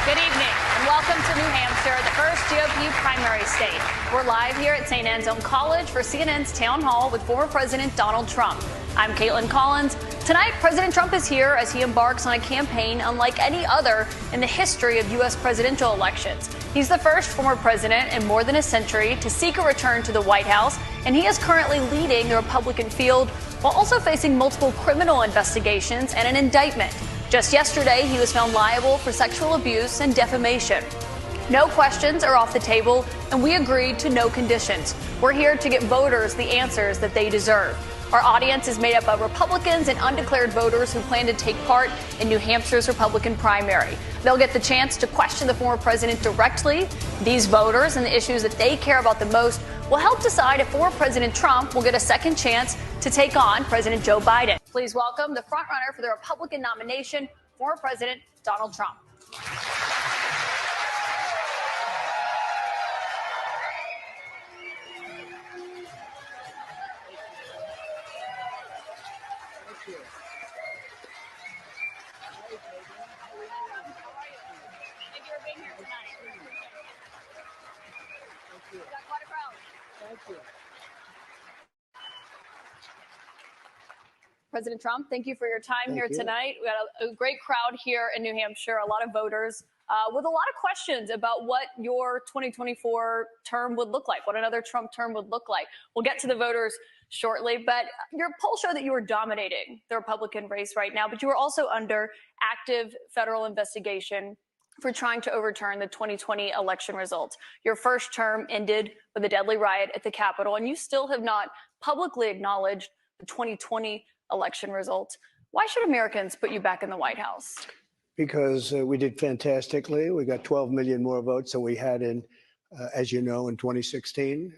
Good evening and welcome to New Hampshire, the first GOP primary state. We're live here at St. Anselm College for CNN's Town Hall with former President Donald Trump. I'm Caitlin Collins. Tonight, President Trump is here as he embarks on a campaign unlike any other in the history of U.S. presidential elections. He's the first former president in more than a century to seek a return to the White House, and he is currently leading the Republican field while also facing multiple criminal investigations and an indictment. Just yesterday, he was found liable for sexual abuse and defamation. No questions are off the table, and we agreed to no conditions. We're here to get voters the answers that they deserve. Our audience is made up of Republicans and undeclared voters who plan to take part in New Hampshire's Republican primary. They'll get the chance to question the former president directly. These voters and the issues that they care about the most will help decide if former President Trump will get a second chance to take on President Joe Biden. Please welcome the frontrunner for the Republican nomination, former President Donald Trump. President Trump, thank you for your time here tonight. We got a great crowd here in New Hampshire, a lot of voters with a lot of questions about what your 2024 term would look like, what another Trump term would look like. We'll get to the voters shortly, but your polls show that you are dominating the Republican race right now, but you are also under active federal investigation for trying to overturn the 2020 election results. Your first term ended with a deadly riot at the Capitol, and you still have not publicly acknowledged the 2020 election results. Why should Americans put you back in the White House? Because we did fantastically. We got 12 million more votes than we had in, as you know, in 2016.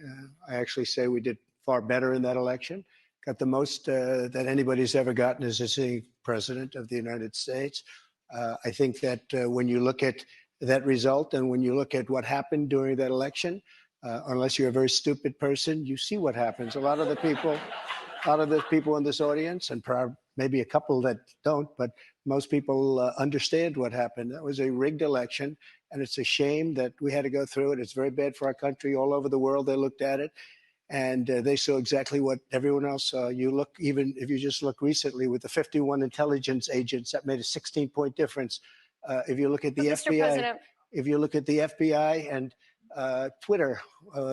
I actually say we did far better in that election. Got the most that anybody's ever gotten as a sitting president of the United States. I think that when you look at that result and when you look at what happened during that election, unless you're a very stupid person, you see what happens. A lot of the people in this audience, and maybe a couple that don't, but most people understand what happened. That was a rigged election, and it's a shame that we had to go through it. It's very bad for our country. All over the world, they looked at it, and they saw exactly what everyone else saw. You look, even if you just look recently with the 51 intelligence agents, that made a 16-point difference. If you look at the FBI, and Twitter,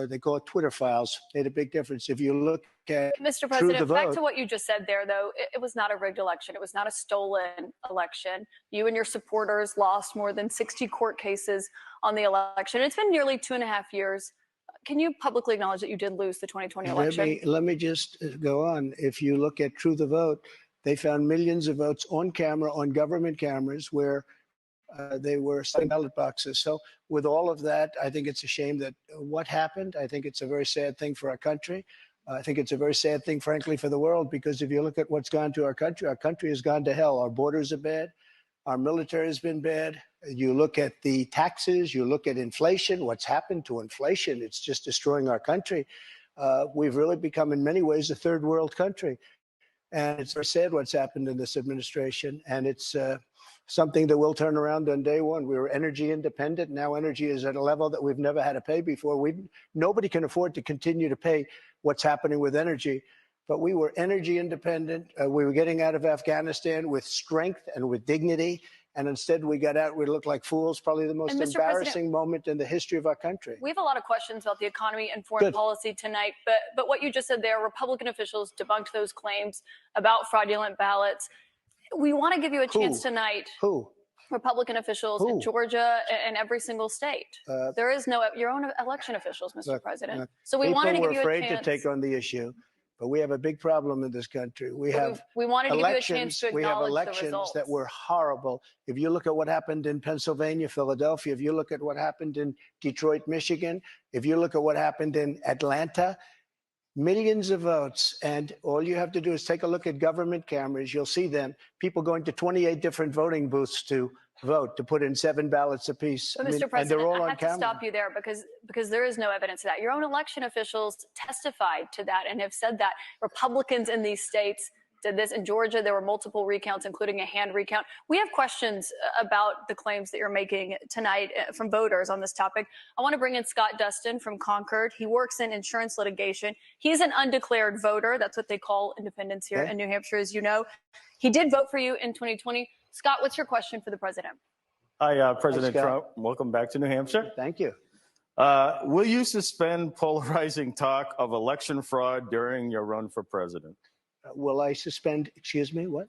they call it Twitter files, made a big difference. If you look at Mr. President, back to what you just said there, though, it was not a rigged election. It was not a stolen election. You and your supporters lost more than 60 court cases on the election. It's been nearly 2.5 years. Can you publicly acknowledge that you did lose the 2020 election? Let me just go on. If you look at True the Vote, they found millions of votes on camera, on government cameras, where they were stuffing ballot boxes. So with all of that, I think it's a shame that what happened. I think it's a very sad thing for our country. I think it's a very sad thing, frankly, for the world, because if you look at what's gone to our country has gone to hell. Our borders are bad. Our military has been bad. You look at the taxes, you look at inflation, what's happened to inflation. It's just destroying our country. We've really become, in many ways, a third world country. And it's very sad what's happened in this administration. And it's something that will turn around on day one. We were energy independent. Now energy is at a level that we've never had to pay before. Nobody can afford to continue to pay what's happening with energy. But we were energy independent. We were getting out of Afghanistan with strength and with dignity. And instead we got out, we looked like fools, probably the most embarrassing moment in the history of our country. We have a lot of questions about the economy and foreign policy tonight. But what you just said there, Republican officials debunked those claims about fraudulent ballots. We want to give you a chance tonight. Who? Republican officials in Georgia and every single state. There is no, your own election officials, Mr. President. So we wanted to give you a chance. People were afraid to take on the issue, but we have a big problem in this country. We wanted to give you a chance to acknowledge the results. We have elections that were horrible. If you look at what happened in Pennsylvania, Philadelphia, if you look at what happened in Detroit, Michigan, if you look at what happened in Atlanta, millions of votes. And all you have to do is take a look at government cameras. You'll see them. People going to 28 different voting booths to vote, to put in 7 ballots apiece. But Mr. President, I have to stop you there because there is no evidence of that. Your own election officials testified to that and have said that Republicans in these states did this. In Georgia, there were multiple recounts, including a hand recount. We have questions about the claims that you're making tonight from voters on this topic. I want to bring in Scott Dustin from Concord. He works in insurance litigation. He's an undeclared voter. That's what they call independents here in New Hampshire, as you know. He did vote for you in 2020. Scott, what's your question for the president? Hi, President Trump. Welcome back to New Hampshire. Thank you. Will you suspend polarizing talk of election fraud during your run for president? Will I suspend, excuse me, what?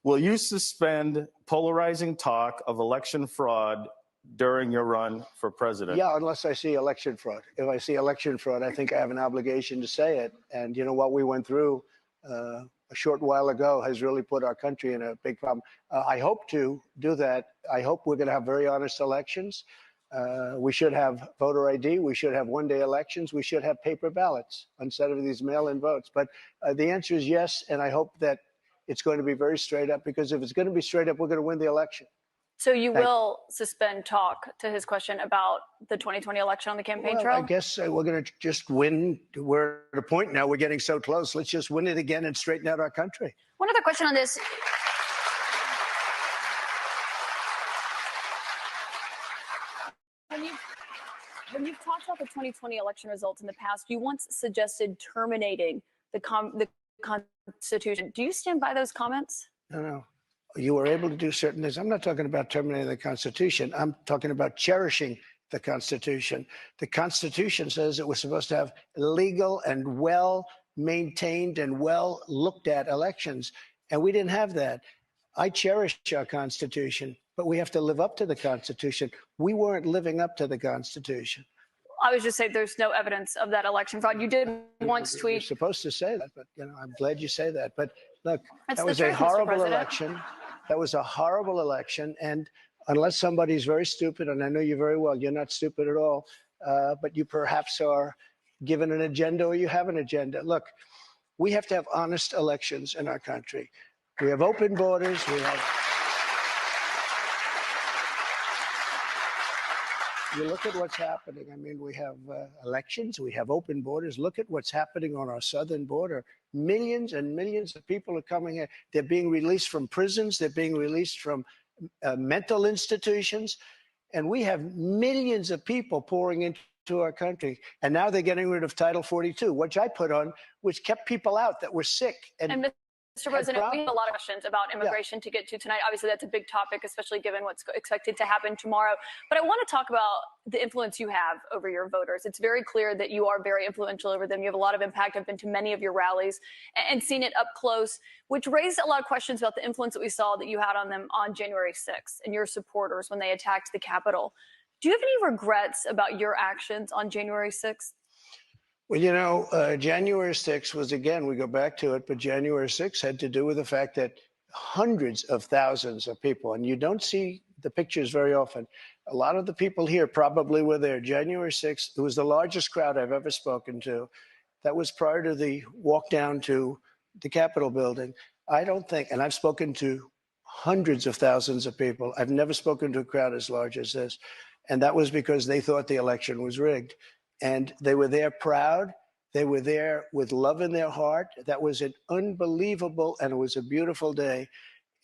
Will you suspend polarizing talk of election fraud during your run for president? Yeah, unless I see election fraud. If I see election fraud, I think I have an obligation to say it. And you know what we went through a short while ago has really put our country in a big problem. I hope to do that. I hope we're going to have very honest elections. We should have voter ID. We should have one-day elections. We should have paper ballots instead of these mail-in votes. But the answer is yes, and I hope that it's going to be very straight up, because if it's going to be straight up, we're going to win the election. So you will suspend talk, to his question about the 2020 election on the campaign trail? I guess we're going to just win. We're at a point now. We're getting so close. Let's just win it again and straighten out our country. One other question on this. When you've talked about the 2020 election results in the past, you once suggested terminating the Constitution. Do you stand by those comments? No. You were able to do certain things. I'm not talking about terminating the Constitution. I'm talking about cherishing the Constitution. The Constitution says that we're supposed to have legal and well-maintained and well-looked-at elections, and we didn't have that. I cherish our Constitution, but we have to live up to the Constitution. We weren't living up to the Constitution. I was just saying there's no evidence of that election fraud. You did once tweet. You're supposed to say that, but I'm glad you say that. But look, that was a horrible election. That was a horrible election. And unless somebody's very stupid, and I know you very well, you're not stupid at all, but you perhaps are given an agenda, or you have an agenda. Look, we have to have honest elections in our country. We have open borders. You look at what's happening. I mean, we have elections. We have open borders. Look at what's happening on our southern border. Millions and millions of people are coming here. They're being released from prisons. They're being released from mental institutions. And we have millions of people pouring into our country. And now they're getting rid of Title 42, which I put on, which kept people out that were sick. And Mr. President, we have a lot of questions about immigration to get to tonight. Obviously, that's a big topic, especially given what's expected to happen tomorrow. But I want to talk about the influence you have over your voters. It's very clear that you are very influential over them. You have a lot of impact. I've been to many of your rallies and seen it up close, which raised a lot of questions about the influence that we saw that you had on them on January 6th and your supporters when they attacked the Capitol. Do you have any regrets about your actions on January 6th? Well, you know, January 6th was, again, we go back to it, but January 6th had to do with the fact that hundreds of thousands of people, and you don't see the pictures very often. A lot of the people here probably were there. January 6th, it was the largest crowd I've ever spoken to. That was prior to the walk down to the Capitol building. I don't think, and I've spoken to hundreds of thousands of people. I've never spoken to a crowd as large as this. And that was because they thought the election was rigged. And they were there proud. They were there with love in their heart. That was an unbelievable, and it was a beautiful day.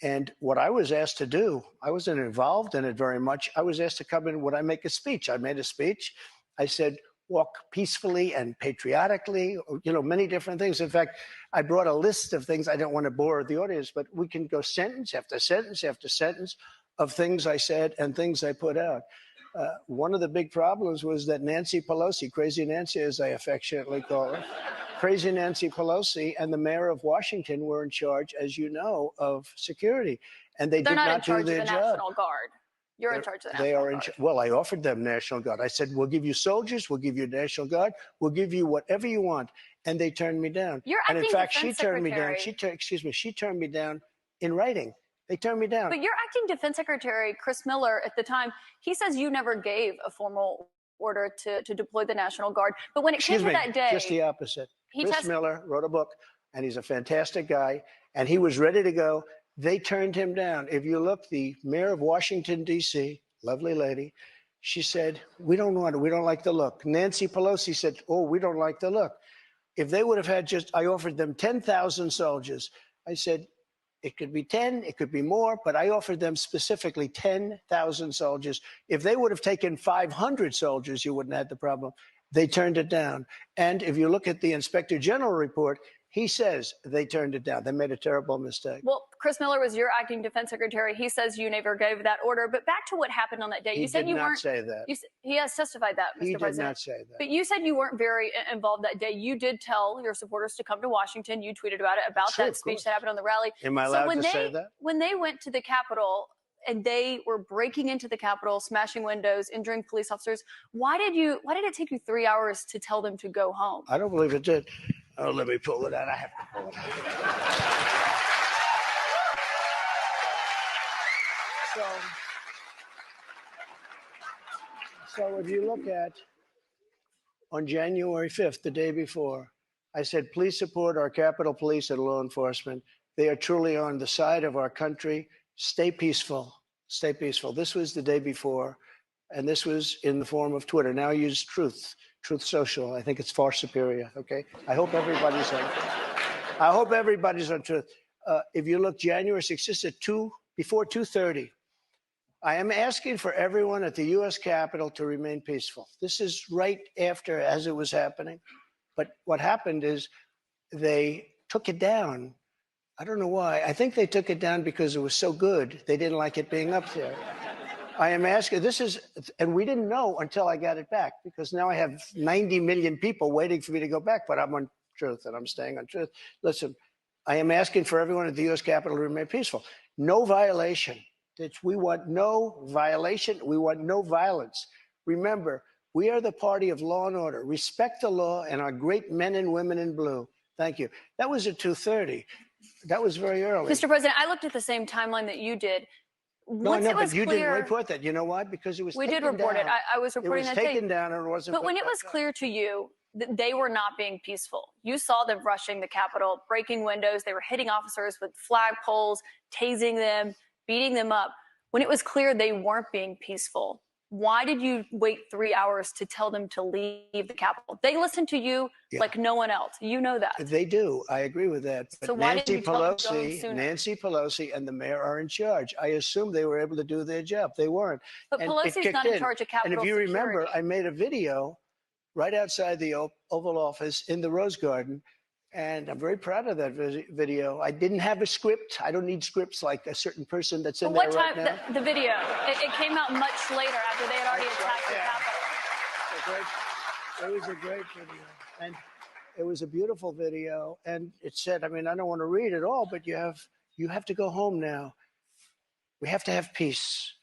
And what I was asked to do, I wasn't involved in it very much. I was asked to come in. Would I make a speech? I made a speech. I said, walk peacefully and patriotically, you know, many different things. In fact, I brought a list of things. I don't want to bore the audience, but we can go sentence after sentence after sentence of things I said and things I put out. One of the big problems was that Nancy Pelosi, Crazy Nancy, as I affectionately call her, Crazy Nancy Pelosi and the mayor of Washington were in charge, as you know, of security. And they did not do their job. They're not in charge of the National Guard. You're in charge of the National Guard. Well, I offered them National Guard. I said, we'll give you soldiers, we'll give you National Guard, we'll give you whatever you want. And they turned me down. And in fact, she turned me down. She turned me down in writing. They turned me down. But your acting defense secretary, Chris Miller, at the time, he says you never gave a formal order to deploy the National Guard. But when it came to that day, just the opposite. Chris Miller wrote a book, and he's a fantastic guy, and he was ready to go. They turned him down. If you look, the mayor of Washington, D.C., lovely lady, she said, we don't want it. We don't like the look. Nancy Pelosi said, oh, we don't like the look. If they would have had I offered them 10,000 soldiers, I said, it could be 10, it could be more, but I offered them specifically 10,000 soldiers. If they would have taken 500 soldiers, you wouldn't have had the problem. They turned it down. And if you look at the Inspector General report, he says they turned it down. They made a terrible mistake. Well, Chris Miller was your acting defense secretary. He says you never gave that order. But back to what happened on that day. He did not say that. He has testified that, Mr. He President. did not say that. But you said you weren't very involved that day. You did tell your supporters to come to Washington. You tweeted about it, about that speech that happened on the rally. Am I allowed to say that? When they went to the Capitol and they were breaking into the Capitol, smashing windows, injuring police officers, why did it take you 3 hours to tell them to go home? I don't believe it did. Oh, let me pull it out. I have to pull it out. So if you look at on January 5th, the day before, I said, please support our Capitol Police and law enforcement. They are truly on the side of our country. Stay peaceful. Stay peaceful. This was the day before, and this was in the form of Twitter. Now I use Truth Social. I think it's far superior. Okay. I hope everybody's on Truth. If you look January 6th, just at before 2:30, I am asking for everyone at the U.S. Capitol to remain peaceful. This is right after, as it was happening. But what happened is they took it down. I don't know why. I think they took it down because it was so good. They didn't like it being up there. I am asking, and we didn't know until I got it back, because now I have 90 million people waiting for me to go back, but I'm on Truth and I'm staying on Truth. Listen, I am asking for everyone at the U.S. Capitol to remain peaceful. No violation. We want no violation. We want no violence. Remember, we are the party of law and order. Respect the law and our great men and women in blue. Thank you. That was at 2:30. That was very early. Mr. President, I looked at the same timeline that you did. No, but you didn't report that. You know why? Because it was taken down. We did report it. I was reporting that day. It was taken down and it wasn't. But when it was clear to you that they were not being peaceful, you saw them rushing the Capitol, breaking windows. They were hitting officers with flagpoles, tasing them, beating them up. When it was clear they weren't being peaceful, why did you wait 3 hours to tell them to leave the Capitol? They listened to you like no one else. You know that. They do. I agree with that. But so why didn't you tell them to go sooner? Nancy Pelosi and the mayor are in charge. I assume they were able to do their job. They weren't. But Pelosi's not in charge of Capitol And if you security. remember, I made a video right outside the Oval Office in the Rose Garden. And I'm very proud of that video. I didn't have a script. I don't need scripts like a certain person that's in there right now. The video, it came out much later after they had already attacked the Capitol. It was a great video. And it was a beautiful video. And it said, I mean, I don't want to read it all, but you have to go home now. We have to have peace.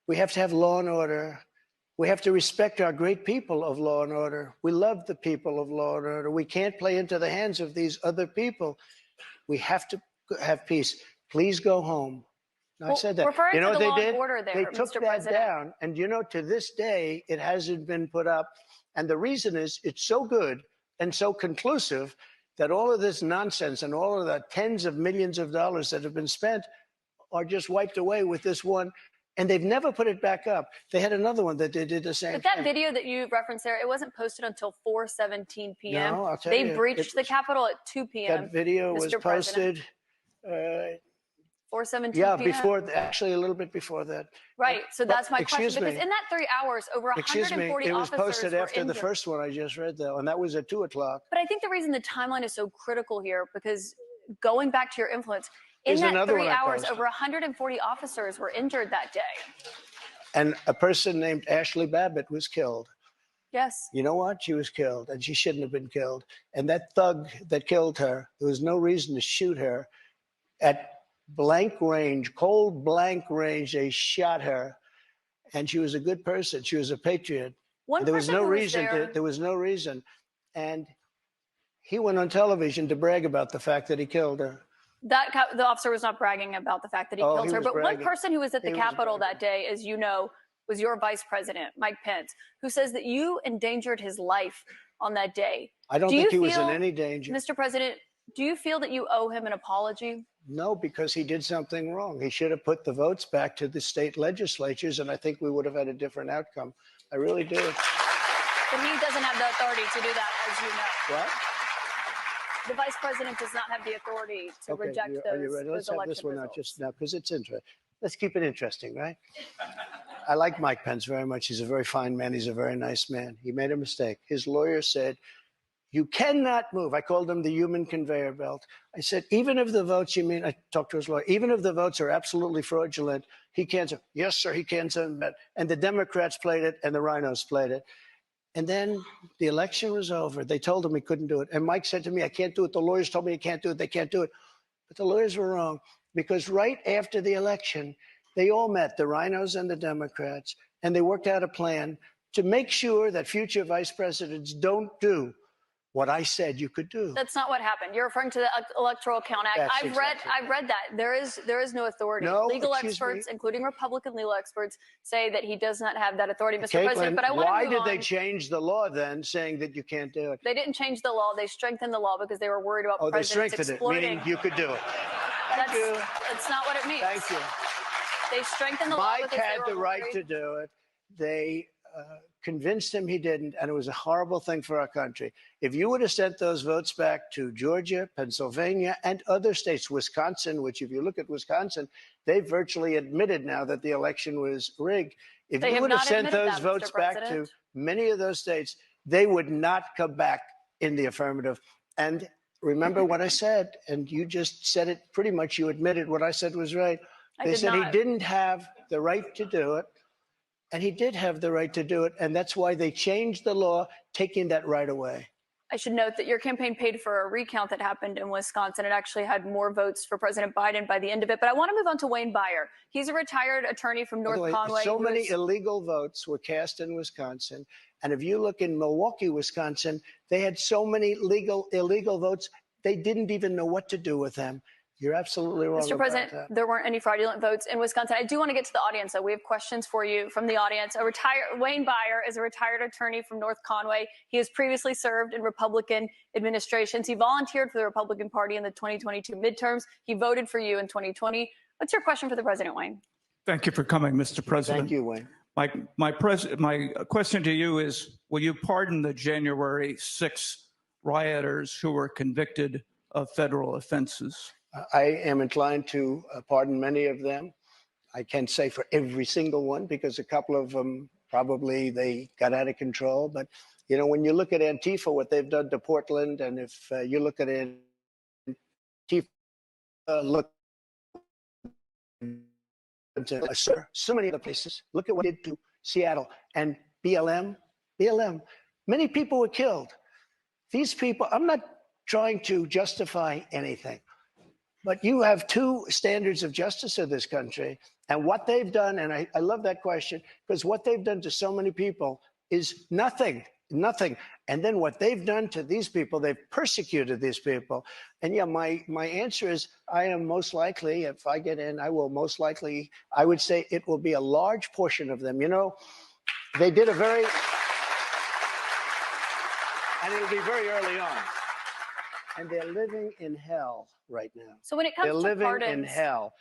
We have to have law and order. We have to respect our great people of law and order. We love the people of law and order. We can't play into the hands of these other people. We have to have peace. Please go home. I said that. You know what they did? They took that down. And to this day, it hasn't been put up. And the reason is it's so good and so conclusive that all of this nonsense and all of the tens of millions of dollars that have been spent are just wiped away with this one. And they've never put it back up. They had another one that they did the same thing. But that video that you referenced there, it wasn't posted until 4:17 p.m. No, I'll tell you. They breached the Capitol at 2 p.m. That video was posted 4:17 yeah, p.m. actually a little bit before that. Right. So that's my question. Excuse me. Because in that 3 hours, over 140 it was officers posted after were the injured. first one I just read, though, and that was at 2 o'clock. But I think the reason the timeline is so critical here, because going back to your influence, in There's that another 3 one I hours, posted. over 140 officers were injured that day. And a person named Ashley Babbitt was killed. Yes. You know what? She was killed, and she shouldn't have been killed. And that thug that killed her, there was no reason to shoot her. At blank range, cold blank range, they shot her. And she was a good person. She was a patriot. There was no reason. There was no reason. And he went on television to brag about the fact that he killed her. The officer was not bragging about the fact that he killed her. But bragging. one person who was at the Capitol that day, as you know, was your vice president, Mike Pence, who says that you endangered his life on that day. I don't think he was in any danger. Mr. President, do you feel that you owe him an apology? No, because he did something wrong. He should have put the votes back to the state legislatures, and I think we would have had a different outcome. I really do. But he doesn't have the authority to do that, as you know. What? the vice president does not have the authority to reject are you those, ready? Let's those have this election one out results. just now because it's interesting. Let's keep it interesting, right? I like Mike Pence very much. He's a very fine man. He's a very nice man. He made a mistake. His lawyer said, you cannot move. I called him the human conveyor belt. I said, even if the votes, I talked to his lawyer, even if the votes are absolutely fraudulent, he can't say, yes, sir, he can't say that. And the Democrats played it and the rhinos played it. And then the election was over. They told him he couldn't do it. And Mike said to me, I can't do it. The lawyers told me he can't do it. They can't do it. But the lawyers were wrong because right after the election, they all met, the rhinos and the Democrats, and they worked out a plan to make sure that future vice presidents don't do what I said you could do. That's not what happened. You're referring to the Electoral Count Act. That's I've read that. There is no authority. No, legal excuse experts, me. including Republican legal experts, say that he does not have that authority, Mr. Caitlin, President. But I want to why move did on. they change the law then, saying that you can't do it? They didn't change the law. They strengthened the law because they were worried about Oh, they presidents strengthened it, exploiting. meaning you could do it. That's not what it means. Thank you. They strengthened the law Mike because had they the were right worried. to do it. They convinced him he didn't, and it was a horrible thing for our country. If you would have sent those votes back to Georgia, Pennsylvania, and other states, Wisconsin, which if you look at Wisconsin, they virtually admitted now that the election was rigged. If They you have would have not sent admitted those that, Mr. votes back to President. many of those states, they would not come back in the affirmative. And remember what I said, and you just said it pretty much. You admitted what I said was right. They said he didn't have the right to do it. And he did have the right to do it. And that's why they changed the law, taking that right away. I should note that your campaign paid for a recount that happened in Wisconsin. It actually had more votes for President Biden by the end of it. But I want to move on to Wayne Byer. He's a retired attorney from North Conway. So many illegal votes were cast in Wisconsin. And if you look in Milwaukee, Wisconsin, they had so many illegal votes, they didn't even know what to do with them. You're absolutely wrong. Mr. President, there weren't any fraudulent votes in Wisconsin. I do want to get to the audience, though. We have questions for you from the audience. Wayne Byer is a retired attorney from North Conway. He has previously served in Republican administrations. He volunteered for the Republican Party in the 2022 midterms. He voted for you in 2020. What's your question for the president, Wayne? Thank you for coming, Mr. President. Thank you, Wayne. My question to you is, will you pardon the January 6 rioters who were convicted of federal offenses? I am inclined to pardon many of them. I can't say for every single one because a couple of them probably they got out of control. But, you know, when you look at Antifa, what they've done to Portland, and if you look at Antifa, look to so many other places. Look at what it did to Seattle and BLM. Many people were killed. These people, I'm not trying to justify anything. But you have two standards of justice in this country. And what they've done, and I love that question, because what they've done to so many people is nothing. And then what they've done to these people, they've persecuted these people. And yeah, my answer is I am most likely, if I get in, I will most likely, I would say it will be a large portion of them. You know, they did a very, and it'll be very early on. And they're living in hell right now. So when it comes they're to living pardons, in hell.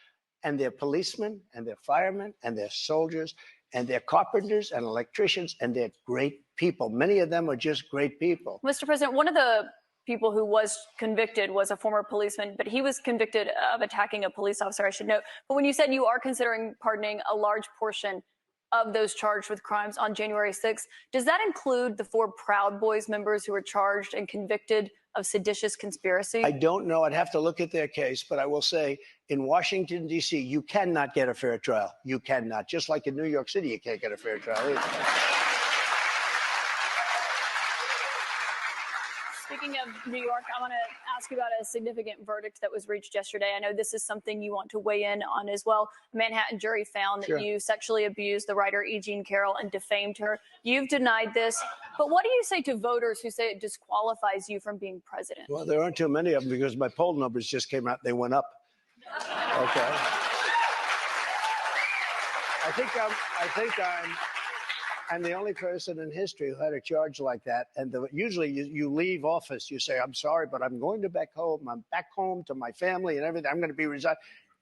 And they're policemen, and they're firemen, and they're soldiers, and they're carpenters and electricians, and they're great people. Many of them are just great people. Mr. President, one of the people who was convicted was a former policeman, but he was convicted of attacking a police officer, I should note. But when you said you are considering pardoning a large portion of those charged with crimes on January 6th, does that include the 4 Proud Boys members who were charged and convicted of seditious conspiracy? I don't know. I'd have to look at their case, but I will say in Washington, D.C., you cannot get a fair trial. You cannot. Just like in New York City, you can't get a fair trial either. Speaking of New York, I want to ask you about a significant verdict that was reached yesterday. I know this is something you want to weigh in on as well. A Manhattan jury found that you sexually abused the writer E. Jean Carroll and defamed her. You've denied this. But what do you say to voters who say it disqualifies you from being president? Well, there aren't too many of them because my poll numbers just came out. They went up. Okay. I think I'm the only person in history who had a charge like that. And usually you leave office, you say, I'm sorry, but I'm going to back home. I'm back home to my family and everything. I'm going to be resigned.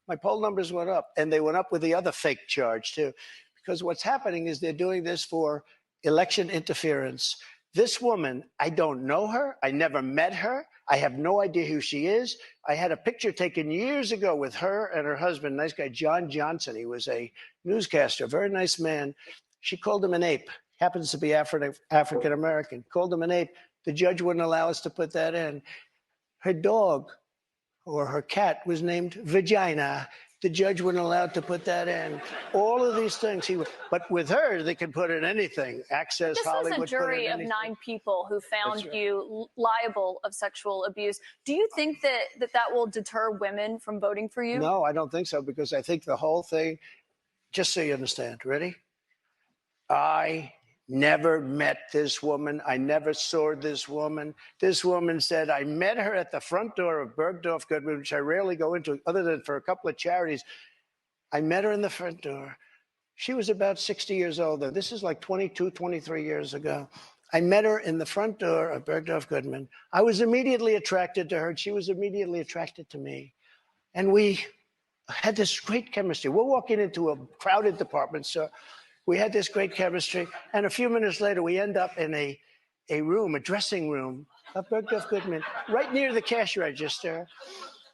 My poll numbers went up, and they went up with the other fake charge too. Because what's happening is they're doing this for election interference. This woman, I don't know her. I never met her. I have no idea who she is. I had a picture taken years ago with her and her husband, nice guy, John Johnson. He was a newscaster, a very nice man. She called him an ape. Happens to be African American. Called him an ape. The judge wouldn't allow us to put that in. Her dog or her cat was named Vagina. The judge wouldn't allow to put that in. All of these things, but with her, they can put in anything. Access Hollywood. This was a jury of 9 people who found you liable of sexual abuse. Do you think that will deter women from voting for you? No, I don't think so, because I think the whole thing, just so you understand, ready? I never met this woman. I never saw this woman. This woman said, I met her at the front door of Bergdorf Goodman, which I rarely go into other than for a couple of charities. I met her in the front door. She was about 60 years old. This is like 22, 23 years ago. I met her in the front door of Bergdorf Goodman. I was immediately attracted to her, and she was immediately attracted to me. And we had this great chemistry. We're walking into a crowded department store. We had this great chemistry, and a few minutes later, we end up in a room, a dressing room of Bergdorf Goodman, right near the cash register.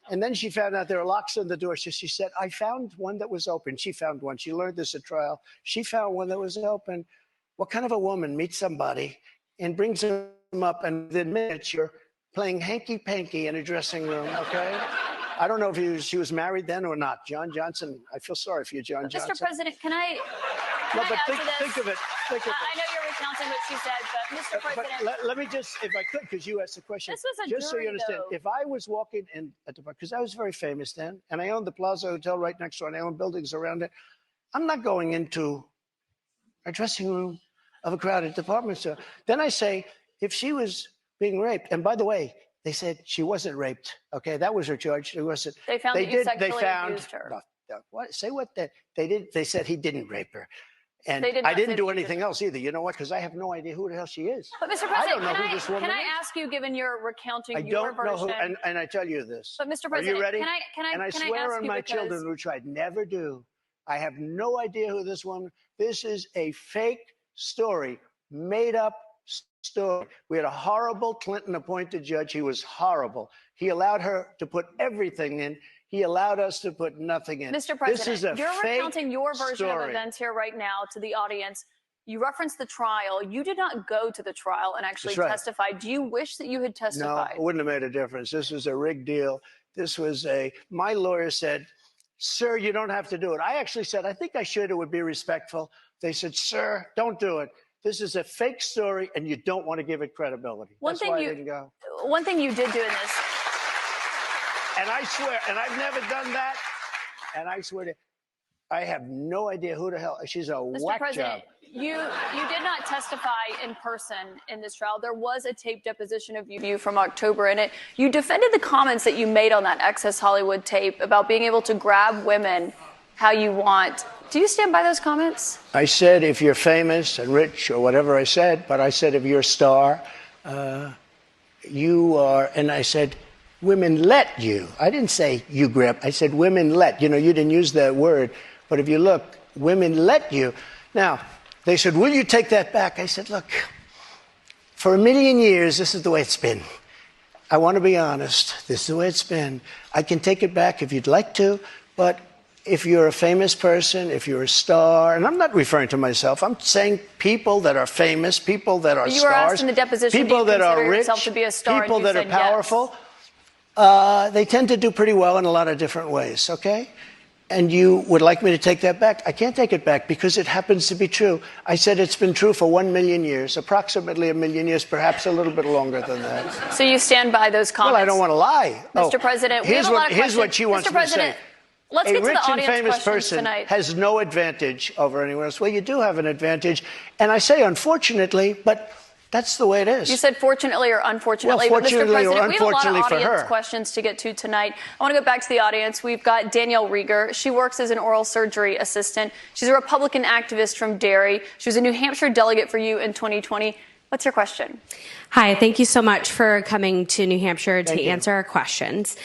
And then she found out there were locks on the door. So she said, I found one that was open. She found one. She learned this at trial. She found one that was open. What kind of a woman meets somebody and brings them up, and within minutes, you're playing hanky-panky in a dressing room, okay? I don't know if she was married then or not. John Johnson, I feel sorry for you, John Johnson. Mr. President, can I think of it. I know you're recounting what she said, but Mr. President. Let me just, if I could, because you asked the question. This was a just jury, so you understand, though. if I was walking in at the park, because I was very famous then, and I owned the Plaza Hotel right next door, and I owned buildings around it, I'm not going into a dressing room of a crowded department store. Then I say, if she was being raped, and by the way, they said she wasn't raped. Okay, that was her charge. It wasn't. They found that you sexually abused her. What? Say what? They did. They said he didn't rape her. And They did I not didn't say do that you anything else either. You know what? Because I have no idea who the hell she is. But Mr. I President, don't know who this woman can I is. ask you, given you're recounting I your don't know version? who, and I tell you this. But Mr. Are President, you ready? can I and I can swear ask on you my because children, which I'd never do. I have no idea who this woman. This is a fake story, made up story. We had a horrible Clinton-appointed judge. He was horrible. He allowed her to put everything in. He allowed us to put nothing in. Mr. President, this is a you're fake recounting your version story. of events here right now to the audience. You referenced the trial. You did not go to the trial and actually testify. Do you wish that you had testified? No, it wouldn't have made a difference. This was a rigged deal. This was my lawyer said, sir, you don't have to do it. I actually said, I think I should. It would be respectful. They said, sir, don't do it. This is a fake story, and you don't want to give it credibility. That's why I didn't go. One thing you did do in this. And I swear, and I've never done that, and I swear to, I have no idea who the hell, she's a whack job. You did not testify in person in this trial. There was a tape deposition of you from October in it. You defended the comments that you made on that Access Hollywood tape about being able to grab women how you want. Do you stand by those comments? I said if you're famous and rich or whatever I said, but I said if you're a star, you are, and I said women let you. I didn't say you grab. I said women let. You know, you didn't use that word, but if you look, women let you. Now, they said, will you take that back? I said, look, for 1,000,000 years, this is the way it's been. I want to be honest. This is the way it's been. I can take it back if you'd like to, but if you're a famous person, if you're a star, and I'm not referring to myself, I'm saying people that are famous, people that are stars, you were asked in the deposition, people that are rich, yourself to be a star, people that are powerful, they tend to do pretty well in a lot of different ways, okay? And you would like me to take that back? I can't take it back because it happens to be true. I said it's been true for 1,000,000 years, approximately 1,000,000 years, perhaps a little bit longer than that. So you stand by those comments? Well, I don't want to lie. Mr. President, here's what she wants me to say. Let's get to the audience questions tonight. A rich and famous person has no advantage over anyone else. Well, you do have an advantage. And I say unfortunately, but that's the way it is. You said fortunately or unfortunately. Well, fortunately or unfortunately for her. We have a lot of audience questions to get to tonight. I want to go back to the audience. We've got Danielle Rieger. She works as an oral surgery assistant. She's a Republican activist from Derry. She was a New Hampshire delegate for you in 2020. What's your question? Hi, thank you so much for coming to New Hampshire to answer our questions.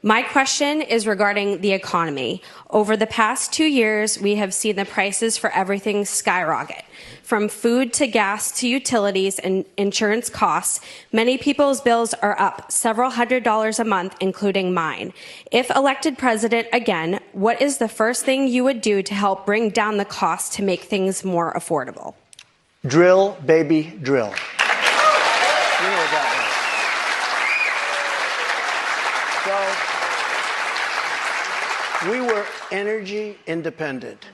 My question is regarding the economy. Over the past 2 years, we have seen the prices for everything skyrocket. From food to gas to utilities and insurance costs, many people's bills are up several $100s a month, including mine. If elected president again, what is the first thing you would do to help bring down the cost to make things more affordable? Drill, baby, drill. You know what that means. So we were energy independent.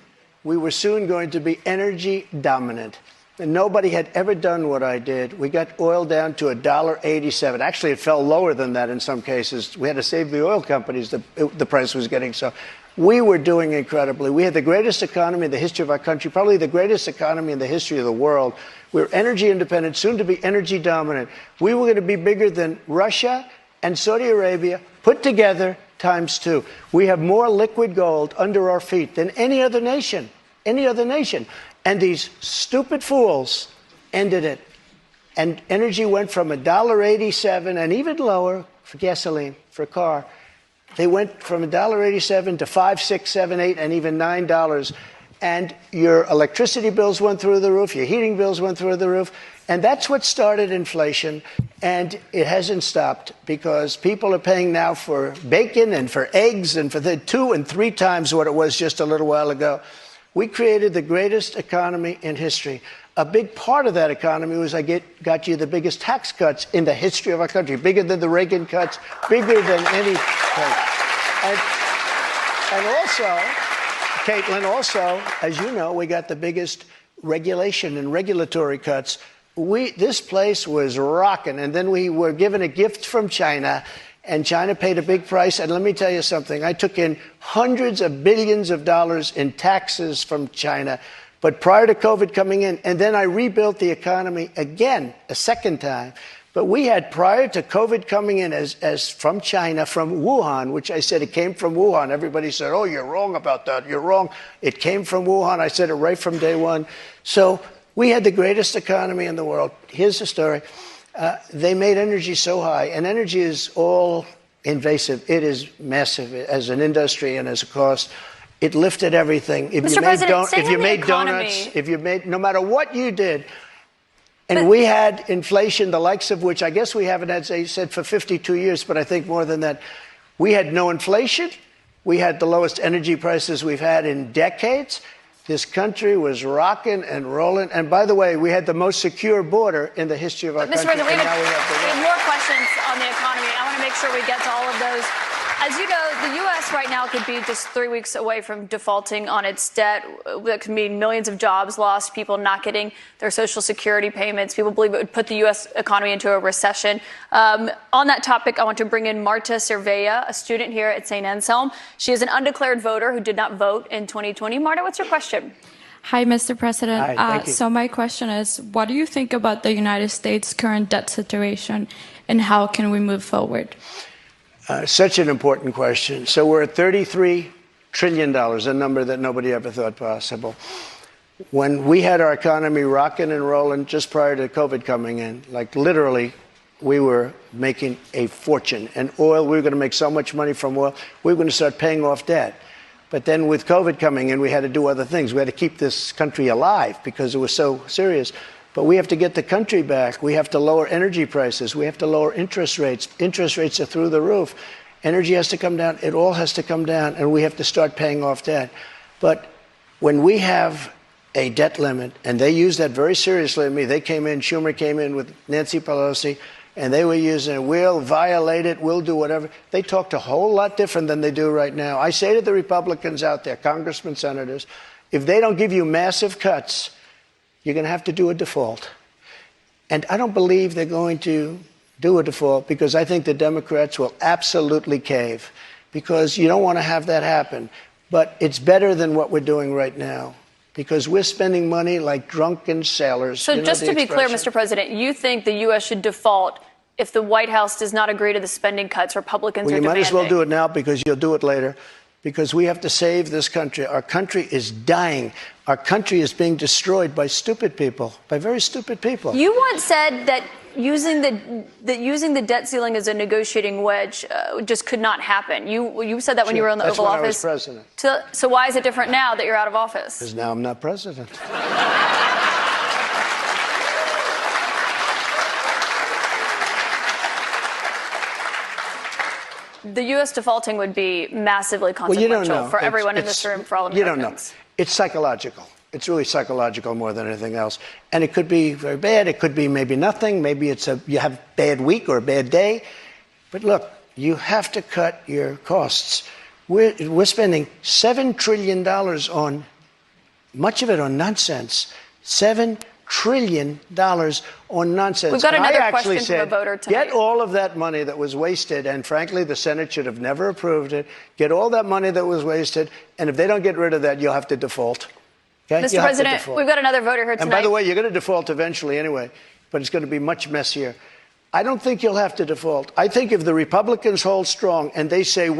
We were soon going to be energy dominant. And nobody had ever done what I did. We got oil down to $1.87. Actually, it fell lower than that in some cases. We had to save the oil companies. The price was getting so. We were doing incredibly. We had the greatest economy in the history of our country, probably the greatest economy in the history of the world. We were energy independent, soon to be energy dominant. We were going to be bigger than Russia and Saudi Arabia put together ×2. We have more liquid gold under our feet than any other nation. And these stupid fools ended it. And energy went from $1.87 and even lower for gasoline, for a car. They went from $1.87 to $5, $6, $7, $8, and even $9. And your electricity bills went through the roof, your heating bills went through the roof. And that's what started inflation. And it hasn't stopped because people are paying now for bacon and for eggs and for the 2 and 3 times what it was just a little while ago. We created the greatest economy in history. A big part of that economy was got you the biggest tax cuts in the history of our country, bigger than the Reagan cuts, bigger than any cut. And also, Caitlin, as you know, we got the biggest regulation and regulatory cuts. This place was rocking, and then we were given a gift from China, and China paid a big price. And let me tell you something. I took in hundreds of billions of dollars in taxes from China, but prior to COVID coming in, and then I rebuilt the economy again, a second time. But we had, prior to COVID coming in as from China, from Wuhan, which I said it came from Wuhan. Everybody said, oh, you're wrong about that. You're wrong. It came from Wuhan. I said it right from day one. So we had the greatest economy in the world. Here's the story. They made energy so high, and energy is all invasive. It is massive as an industry and as a cost. It lifted everything. If you made donuts, no matter what you did, and we had inflation, the likes of which I guess we haven't had, they said, for 52 years, but I think more than that. We had no inflation. We had the lowest energy prices we've had in decades. This country was rocking and rolling. And by the way, we had the most secure border in the history of our country. Mr. President, we have more questions on the economy. I want to make sure we get to all of those. As you know, the U.S. right now could be just 3 weeks away from defaulting on its debt. That could mean millions of jobs lost, people not getting their Social Security payments. People believe it would put the U.S. economy into a recession. On that topic, I want to bring in Marta Cervella, a student here at St. Anselm. She is an undeclared voter who did not vote in 2020. Marta, what's your question? Hi, Mr. President. Hi, thank you. So my question is, what do you think about the United States' current debt situation, and how can we move forward? Such an important question. So we're at $33 trillion, a number that nobody ever thought possible. When we had our economy rocking and rolling just prior to COVID coming in, like literally, we were making a fortune. And oil, we were going to make so much money from oil, we were going to start paying off debt. But then with COVID coming in, we had to do other things. We had to keep this country alive because it was so serious. But we have to get the country back. We have to lower energy prices. We have to lower interest rates. Interest rates are through the roof. Energy has to come down. It all has to come down, and we have to start paying off debt. But when we have a debt limit, and they use that very seriously with me. They came in, Schumer came in with Nancy Pelosi, and they were using it. We'll violate it. We'll do whatever. They talked a whole lot different than they do right now. I say to the Republicans out there, congressmen, senators, if they don't give you massive cuts, you're going to have to do a default. And I don't believe they're going to do a default because I think the Democrats will absolutely cave because you don't want to have that happen. But it's better than what we're doing right now because we're spending money like drunken sailors. So just to be clear, Mr. President, you think the U.S. should default if the White House does not agree to the spending cuts Republicans are demanding? You might as well do it now because you'll do it later. Because we have to save this country. Our country is dying. Our country is being destroyed by stupid people, by very stupid people. You once said that using the debt ceiling as a negotiating wedge just could not happen. You said that when you were in the Oval Office. That's when I was president. So why is it different now that you're out of office? Because now I'm not president. The U.S. defaulting would be massively consequential for everyone in this room, for all Americans. You don't know. It's psychological. It's really psychological more than anything else. And it could be very bad. It could be maybe nothing. Maybe you have a bad week or a bad day. But look, you have to cut your costs. We're spending $7 trillion on, much of it on nonsense. $7 trillion on nonsense. We've got another question from a voter tonight. Get all of that money that was wasted, and frankly, the Senate should have never approved it. Get all that money that was wasted, and if they don't get rid of that, you'll have to default. Okay? Mr. President, we've got another voter here tonight. And by the way, you're going to default eventually anyway, but it's going to be much messier. I don't think you'll have to default. I think if the Republicans hold strong and they say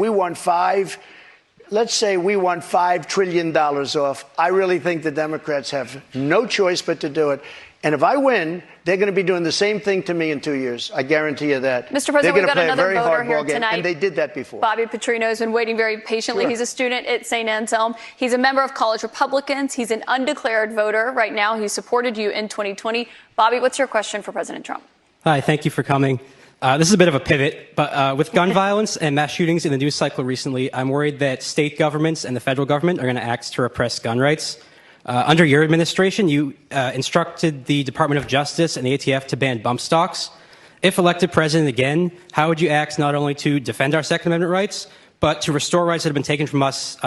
let's say we want $5 trillion off, I really think the Democrats have no choice but to do it. And if I win, they're going to be doing the same thing to me in 2 years. I guarantee you that. Mr. President, we've got another voter here game, tonight. And they did that before. Bobby Petrino has been waiting very patiently. Sure. He's a student at St. Anselm. He's a member of College Republicans. He's an undeclared voter right now. He supported you in 2020. Bobby, what's your question for President Trump? Hi, thank you for coming. This is a bit of a pivot, but with gun violence and mass shootings in the news cycle recently, I'm worried that state governments and the federal government are going to act to repress gun rights. Under your administration, you instructed the Department of Justice and the ATF to ban bump stocks. If elected president again, how would you act not only to defend our Second Amendment rights, but to restore rights that have been taken from us,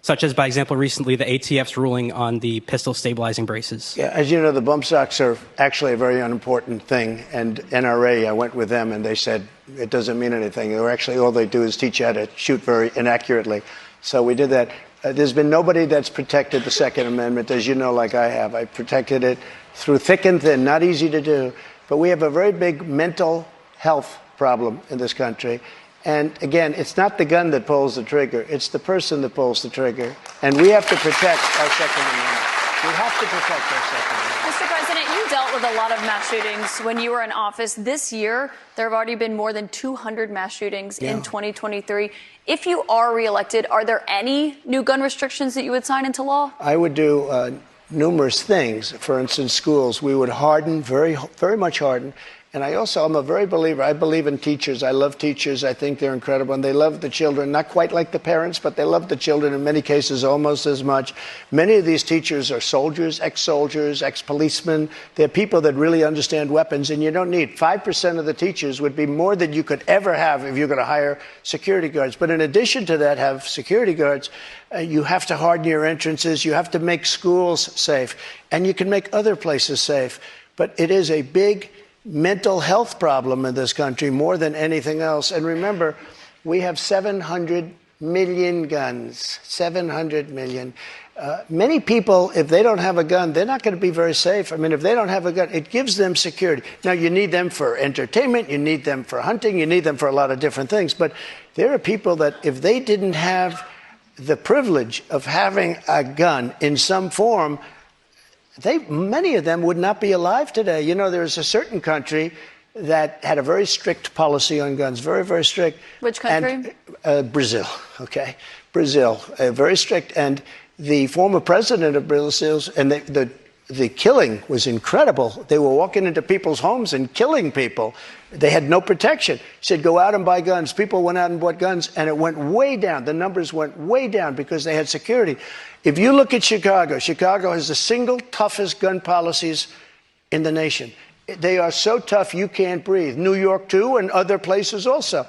such as, by example, recently the ATF's ruling on the pistol stabilizing braces? Yeah, as you know, the bump stocks are actually a very unimportant thing. And NRA, I went with them, and they said it doesn't mean anything. Or actually, all they do is teach you how to shoot very inaccurately. So we did that. There's been nobody that's protected the Second Amendment, as you know, like I have. I protected it through thick and thin, not easy to do. But we have a very big mental health problem in this country. And again, it's not the gun that pulls the trigger. It's the person that pulls the trigger. And we have to protect our Second Amendment. We have to protect our Second Amendment. Mr. President, you dealt with a lot of mass shootings when you were in office. This year, there have already been more than 200 mass shootings in 2023. If you are reelected, are there any new gun restrictions that you would sign into law? I would do numerous things. For instance, schools. We would harden, very, very much harden. And I'm a very believer. I believe in teachers. I love teachers. I think they're incredible. And they love the children, not quite like the parents, but they love the children in many cases almost as much. Many of these teachers are soldiers, ex-policemen. They're people that really understand weapons. And you don't need 5% of the teachers would be more than you could ever have if you're going to hire security guards. But in addition to that, have security guards. You have to harden your entrances. You have to make schools safe. And you can make other places safe. But it is a big mental health problem in this country more than anything else. And remember, we have 700 million guns, 700 million. Many people, if they don't have a gun, they're not going to be very safe. I mean, if they don't have a gun, it gives them security. Now, you need them for entertainment, you need them for hunting, you need them for a lot of different things. But there are people that if they didn't have the privilege of having a gun in some form, many of them would not be alive today. You know, there's a certain country that had a very strict policy on guns, very, very strict. Which country? Brazil, okay. Brazil, very strict. And the former president of Brazil, and the killing was incredible. They were walking into people's homes and killing people. They had no protection. He said, go out and buy guns. People went out and bought guns, and it went way down. The numbers went way down because they had security. If you look at Chicago, Chicago has the single toughest gun policies in the nation. They are so tough you can't breathe. New York, too, and other places also.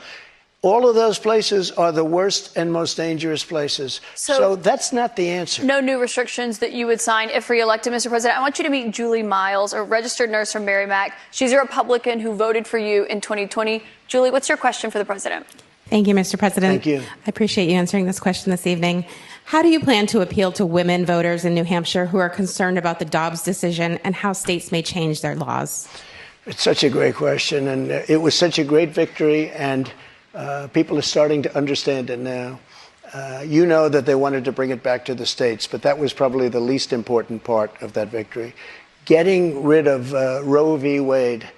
All of those places are the worst and most dangerous places. So that's not the answer. No new restrictions that you would sign if reelected, Mr. President. I want you to meet Julie Miles, a registered nurse from Merrimack. She's a Republican who voted for you in 2020. Julie, what's your question for the president? Thank you, Mr. President. Thank you. I appreciate you answering this question this evening. How do you plan to appeal to women voters in New Hampshire who are concerned about the Dobbs decision and how states may change their laws? It's such a great question, and it was such a great victory, and people are starting to understand it now. You know that they wanted to bring it back to the states, but that was probably the least important part of that victory. Getting rid of Roe v. Wade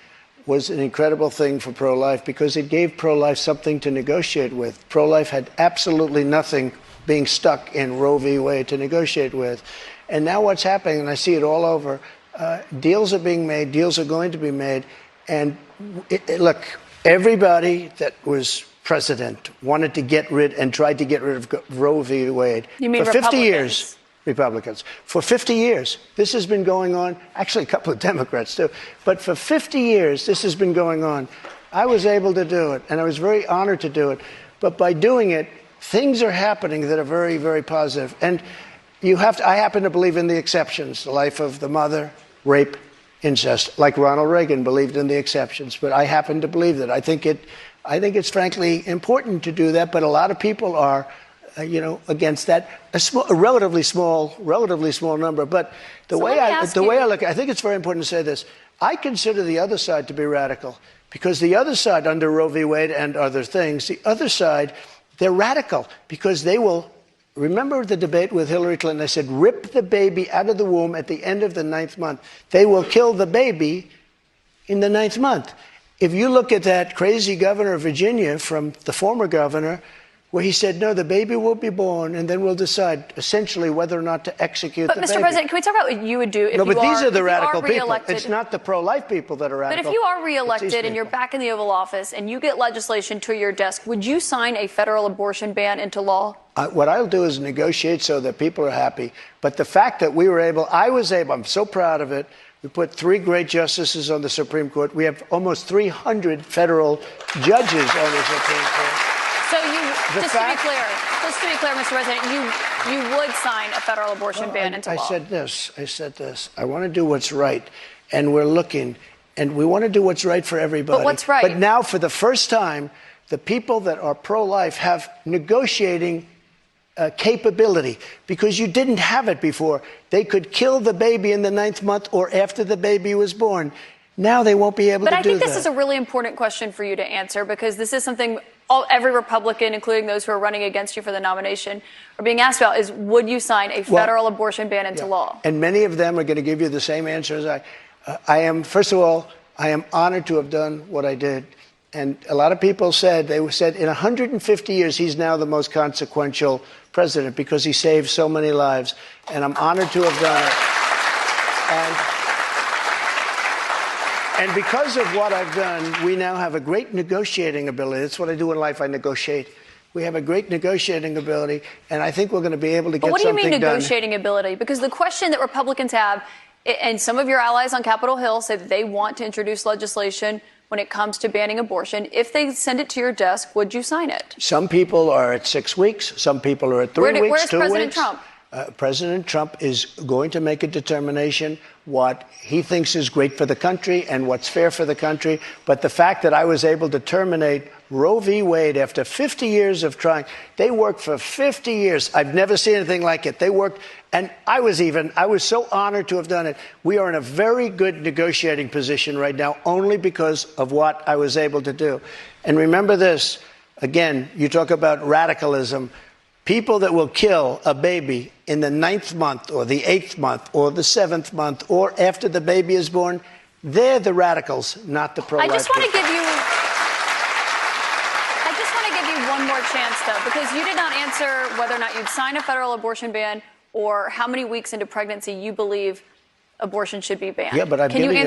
was an incredible thing for pro-life because it gave pro-life something to negotiate with. Pro-life had absolutely nothing being stuck in Roe v. Wade to negotiate with. And now what's happening, and I see it all over, deals are being made, deals are going to be made. And look, everybody that was president wanted to get rid and tried to get rid of Roe v. Wade. You mean for 50 Republicans? years. Republicans. For 50 years, this has been going on. Actually, a couple of Democrats, too. But for 50 years, this has been going on. I was able to do it, and I was very honored to do it. But by doing it, things are happening that are very, very positive. And I happen to believe in the exceptions, the life of the mother, rape, incest, like Ronald Reagan believed in the exceptions. But I happen to believe that. I think it's frankly important to do that, but a lot of people are against that, a relatively small number. But the way I look, I think it's very important to say this. I consider the other side to be radical because the other side, under Roe v. Wade and other things, the other side, they're radical because they will. Remember the debate with Hillary Clinton? They said, rip the baby out of the womb at the end of the 9th month. They will kill the baby in the 9th month. If you look at that crazy governor of Virginia from the former governor, where he said, no, the baby will be born, and then we'll decide essentially whether or not to execute the baby. But, Mr. President, can we talk about what you would do if these are the radical people. Re-elected? It's not the pro-life people that are radical. But if you are re-elected and you're back in the Oval Office and you get legislation to your desk, would you sign a federal abortion ban into law? What I'll do is negotiate so that people are happy. But the fact that I was able, I'm so proud of it. We put 3 great justices on the Supreme Court. We have almost 300 federal judges on the Supreme Court. So just to be clear, Mr. President, you would sign a federal abortion ban into law. I said this. I want to do what's right, and we're looking, and we want to do what's right for everybody. But what's right? But now, for the first time, the people that are pro-life have negotiating capability because you didn't have it before. They could kill the baby in the 9th month or after the baby was born. Now they won't be able to do that. But I think this is a really important question for you to answer because this is something every Republican, including those who are running against you for the nomination, are being asked about is, would you sign a federal abortion ban into law? And many of them are going to give you the same answer as I am. First of all, I am honored to have done what I did. And a lot of people said in 150 years, he's now the most consequential president because he saved so many lives. And I'm honored to have done it. And because of what I've done, we now have a great negotiating ability. That's what I do in life. I negotiate. We have a great negotiating ability, and I think we're going to be able to get something done. But what do you mean negotiating ability? Because the question that Republicans have, and some of your allies on Capitol Hill say that they want to introduce legislation when it comes to banning abortion. If they send it to your desk, would you sign it? Some people are at 6 weeks. Some people are at 3 weeks, where's 2 weeks. President Trump? President Trump is going to make a determination what he thinks is great for the country and what's fair for the country. But the fact that I was able to terminate Roe v. Wade after 50 years of trying, they worked for 50 years. I've never seen anything like it. They worked, and I was so honored to have done it. We are in a very good negotiating position right now, only because of what I was able to do. And remember this, again, you talk about radicalism. People that will kill a baby in the 9th month or the 8th month or the 7th month or after the baby is born, they're the radicals, not the pro-life. I just want to give you one more chance, though, because you did not answer whether or not you'd sign a federal abortion ban or how many weeks into pregnancy you believe abortion should be banned. Yeah, but I've given you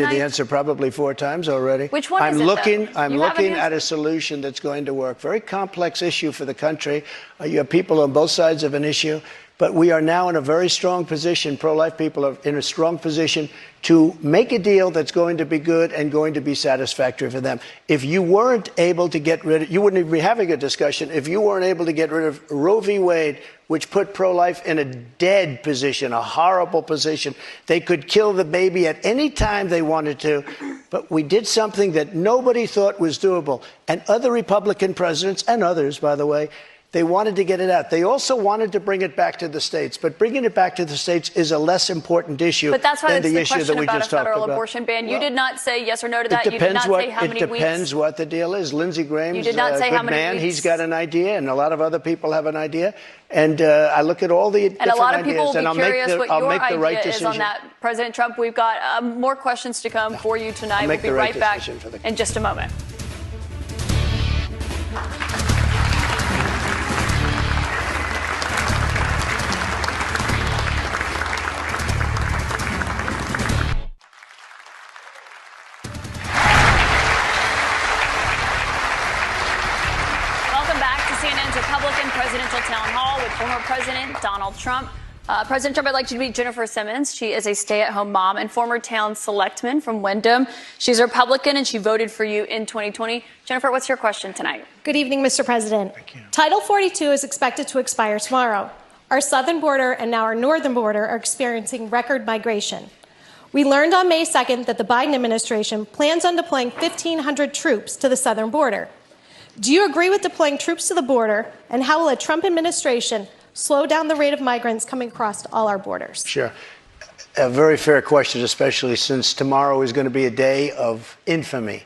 the answer probably 4 times already. Which one is it, I'm looking at a solution that's going to work. Very complex issue for the country. You have people on both sides of an issue. But we are now in a very strong position. Pro-life people are in a strong position to make a deal that's going to be good and going to be satisfactory for them. If you weren't able to get rid of, you wouldn't even be having a discussion. If you weren't able to get rid of Roe v. Wade, which put pro-life in a dead position, a horrible position, they could kill the baby at any time they wanted to. But we did something that nobody thought was doable. And other Republican presidents, and others, by the way, They wanted to get it out. They also wanted to bring it back to the states, but bringing it back to the states is a less important issue But that's why than it's the the issue that question we about a just talked federal about. abortion ban. You Well, did not say yes or no to it that. You did depends not say how many It weeks. depends what the deal is. Lindsey Graham's You did not say a good how many man. weeks. He's got an idea, and a lot of other people have an idea. And I look at all the And a lot of people ideas, will and be curious what I'll your make the idea right is decision. on that. President Trump, we've got more questions to come for you tonight. I'll We'll make be the right right back decision for the in just a moment. Welcome back to CNN's Republican Presidential Town Hall with former President Donald Trump. President Trump, I'd like you to meet Jennifer Simmons. She is a stay-at-home mom and former town selectman from Wyndham. She's a Republican, and she voted for you in 2020. Jennifer, what's your question tonight? Good evening, Mr. President. Thank you. Title 42 is expected to expire tomorrow. Our southern border and now our northern border are experiencing record migration. We learned on May 2nd that the Biden administration plans on deploying 1,500 troops to the southern border. Do you agree with deploying troops to the border, and how will a Trump administration slow down the rate of migrants coming across all our borders? Sure. A very fair question, especially since tomorrow is going to be a day of infamy.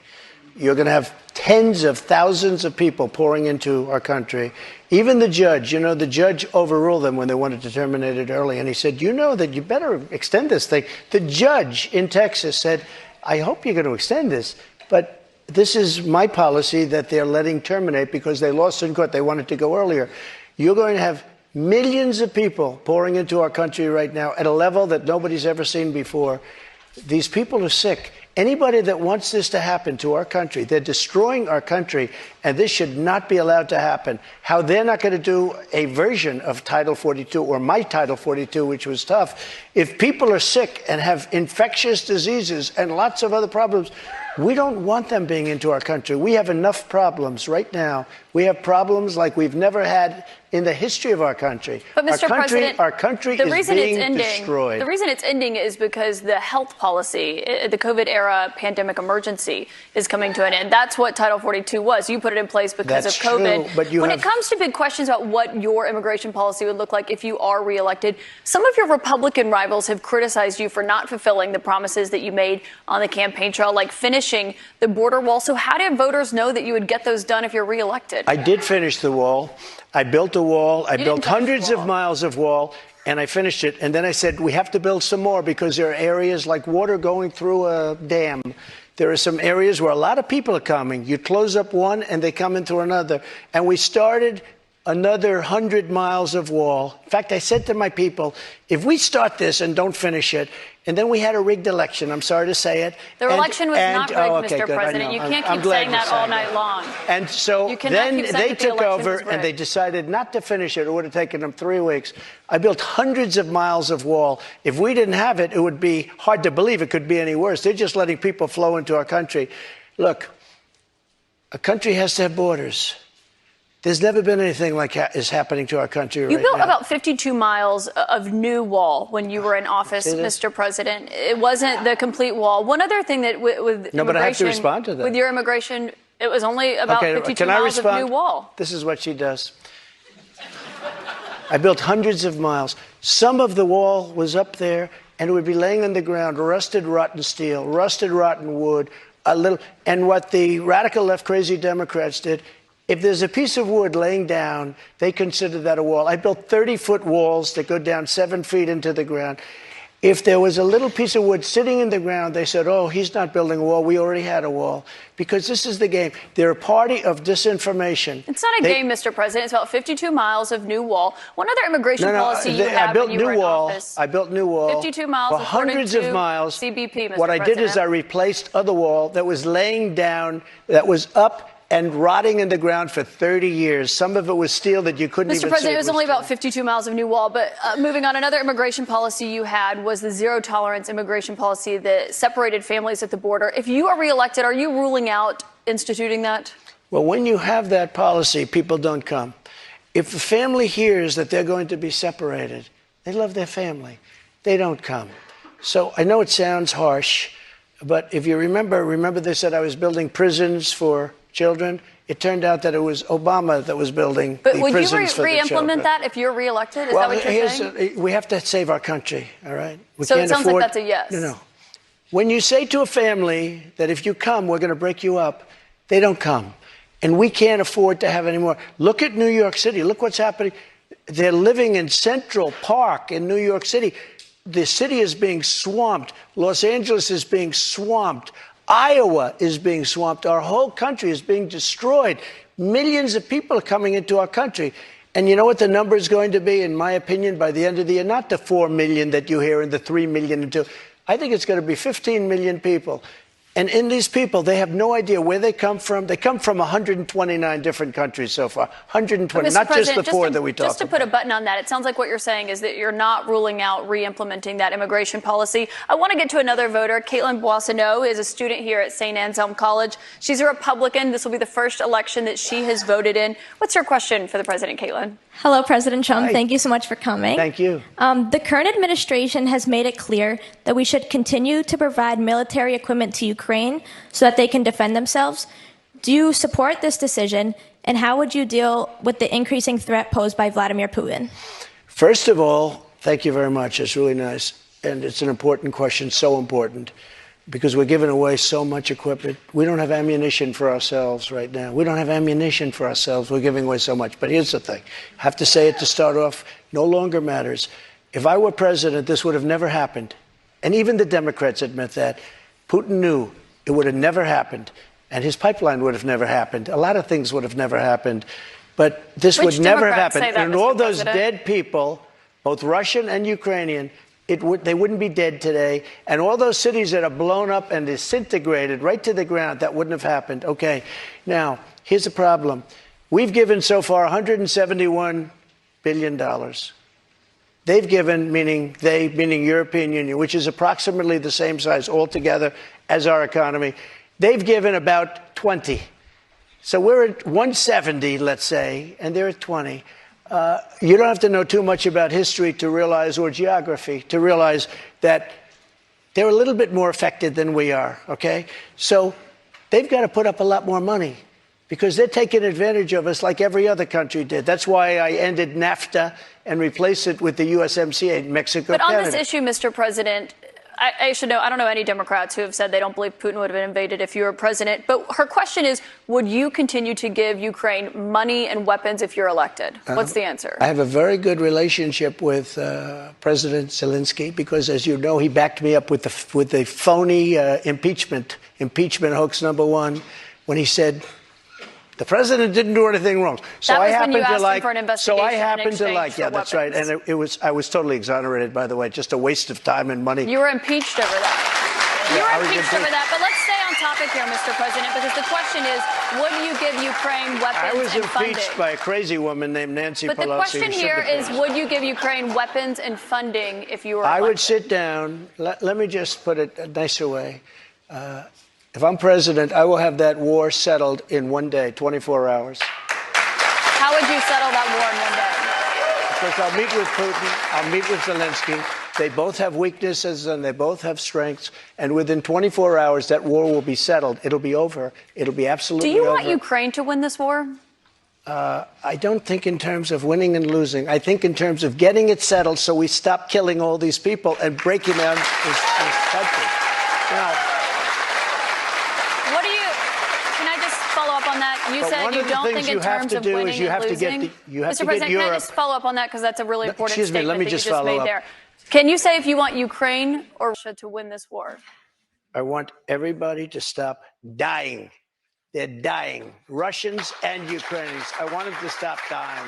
You're going to have tens of thousands of people pouring into our country. Even the judge, the judge overruled them when they wanted to terminate it early. And he said, that you better extend this thing. The judge in Texas said, I hope you're going to extend this, but this is my policy that they're letting terminate because they lost in court. They wanted to go earlier. You're going to have millions of people pouring into our country right now at a level that nobody's ever seen before. These people are sick. Anybody that wants this to happen to our country, they're destroying our country, and this should not be allowed to happen. How they're not going to do a version of Title 42 or my Title 42, which was tough. If people are sick and have infectious diseases and lots of other problems, we don't want them being into our country. We have enough problems right now. We have problems like we've never had in the history of our country. But Mr. President, our country is being destroyed. The reason it's ending is because the health policy, the COVID era pandemic emergency, is coming to an end. That's what Title 42 was. You put it in place because That's of COVID. True, but when it comes to big questions about what your immigration policy would look like if you are reelected, some of your Republican rivals have criticized you for not fulfilling the promises that you made on the campaign trail, like finishing the border wall. So how did voters know that you would get those done if you're reelected? I did finish the wall. I built a wall. I built hundreds of miles of wall, and I finished it. And then I said, we have to build some more because there are areas like water going through a dam. There are some areas where a lot of people are coming. You close up one, and they come into another. And we started another 100 miles of wall. In fact, I said to my people, if we start this and don't finish it, and then we had a rigged election, I'm sorry to say it. The election was not rigged, Mr. Good, President. You can't keep saying that all night long. And so then they took over and they decided not to finish it. It would have taken them 3 weeks. I built hundreds of miles of wall. If we didn't have it, it would be hard to believe it could be any worse. They're just letting people flow into our country. Look, a country has to have borders. There's never been anything like is happening to our country right now. You built about 52 miles of new wall when you were in office, Mr. President. It wasn't the complete wall. One other thing that with no, but I have to respond to that. With your immigration, it was only about 52 miles of new wall. This is what she does. I built hundreds of miles. Some of the wall was up there, and it would be laying on the ground, rusted, rotten steel, rusted, rotten wood, and what the radical left crazy Democrats did, if there's a piece of wood laying down, they consider that a wall. I built 30-foot walls that go down 7 feet into the ground. If there was a little piece of wood sitting in the ground, they said, oh, he's not building a wall. We already had a wall. Because this is the game. They're a party of disinformation. It's not a game, Mr. President. It's about 52 miles of new wall. One other immigration policy you had when you were in office. I built new wall. 52 miles for hundreds of miles. CBP, Mr. What I did is I replaced other wall that was laying down, that was up and rotting in the ground for 30 years. Some of it was steel that you couldn't even see. Mr. President, it was only about 52 miles of new wall. But moving on, another immigration policy you had was the zero tolerance immigration policy that separated families at the border. If you are reelected, are you ruling out instituting that? Well, when you have that policy, people don't come. If the family hears that they're going to be separated, they love their family. They don't come. So I know it sounds harsh, but if you remember they said I was building prisons for children. It turned out that it was Obama that was building But the would you prisons for the children. re-implement that if you're reelected? Is Well, that what you're saying? we have to save our country, all right? We So it can't sounds like afford, that's a yes. No. When you say to a family that if you come, we're going to break you up, they don't come. And we can't afford to have any more. Look at New York City. Look what's happening. They're living in Central Park in New York City. The city is being swamped. Los Angeles is being swamped. Iowa is being swamped. Our whole country is being destroyed. Millions of people are coming into our country. And you know what the number is going to be, in my opinion, by the end of the year? Not the 4 million that you hear and the 3 million and 2. I think it's going to be 15 million people. And in these people, they have no idea where they come from. They come from 129 different countries so far. 120, not just the 4 that we talked about. Just to put a button on that, it sounds like what you're saying is that you're not ruling out re-implementing that immigration policy. I want to get to another voter. Caitlin Boissonneau is a student here at St. Anselm College. She's a Republican. This will be the first election that she has voted in. What's your question for the president, Caitlin? Hello, President Trump. Hi. Thank you so much for coming. Thank you. The current administration has made it clear that we should continue to provide military equipment to Ukraine so that they can defend themselves. Do you support this decision, and how would you deal with the increasing threat posed by Vladimir Putin? First of all, thank you very much. It's really nice. And it's an important question, so important, because we're giving away so much equipment. We don't have ammunition for ourselves right now. We don't have ammunition for ourselves. We're giving away so much. But here's the thing. I have to say it to start off. No longer matters. If I were president, this would have never happened. And even the Democrats admit that. Putin knew it would have never happened. And his pipeline would have never happened. A lot of things would have never happened. But this would never have happened. And all those dead people, both Russian and Ukrainian, they wouldn't be dead today. And all those cities that are blown up and disintegrated right to the ground, that wouldn't have happened. Okay, now, here's the problem. We've given so far $171 billion. They've given, meaning European Union, which is approximately the same size altogether as our economy. They've given about 20. So we're at 170, let's say, and they're at 20. You don't have to know too much about history to realize, or geography, to realize that they're a little bit more affected than we are, okay? So they've got to put up a lot more money because they're taking advantage of us like every other country did. That's why I ended NAFTA and replaced it with the USMCA, Mexico, But on Canada. this issue, Mr. President, I should know, I don't know any Democrats who have said they don't believe Putin would have invaded if you were president. But her question is, would you continue to give Ukraine money and weapons if you're elected? What's the answer? I have a very good relationship with President Zelensky because, as you know, he backed me up with the phony impeachment hoax #1 when he said the president didn't do anything wrong. So that was I happen when you to asked like. him for an investigation So I happen to in like. exchange Yeah, for that's right. weapons. And I was totally exonerated, by the way. Just a waste of time and money. You were impeached over that. You I were was impeached over that. But let's stay on topic here, Mr. President, because the question is, would you give Ukraine weapons I was and impeached funding? by a crazy woman named Nancy Pelosi. But the question here is, would you give Ukraine weapons and funding if you were elected? I would sit down. Let me just put it a nicer way. If I'm president, I will have that war settled in 1 day, 24 hours. How would you settle that war in 1 day? Because I'll meet with Putin, I'll meet with Zelensky. They both have weaknesses and they both have strengths. And within 24 hours, that war will be settled. It'll be over. It'll be absolutely over. Do you want Ukraine to win this war? I don't think in terms of winning and losing. I think in terms of getting it settled so we stop killing all these people and breaking down this country. Now, You said you don't think in terms of winning and losing. Mr. President, can I just follow up on that because that's a really important statement that you just made there. Can you say if you want Ukraine or Russia to win this war? I want everybody to stop dying. They're dying, Russians and Ukrainians. I want them to stop dying.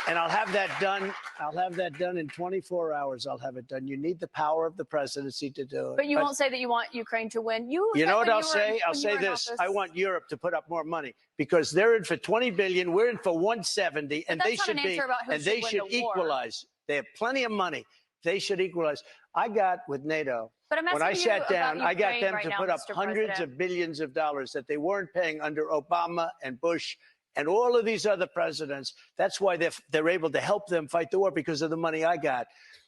And I'll have that done. I'll have that done in 24 hours. I'll have it done. You need the power of the presidency to do it. But you won't say that you want Ukraine to win. You know what I'll say? I'll say this. I want Europe to put up more money because they're in for 20 billion. We're in for 170, and they should be. And they should equalize. They have plenty of money. They should equalize. I got with NATO. When I sat down, I got them to put up hundreds of billions of dollars that they weren't paying under Obama and Bush and all of these other presidents. That's why they're able to help them fight the war because of the money I got.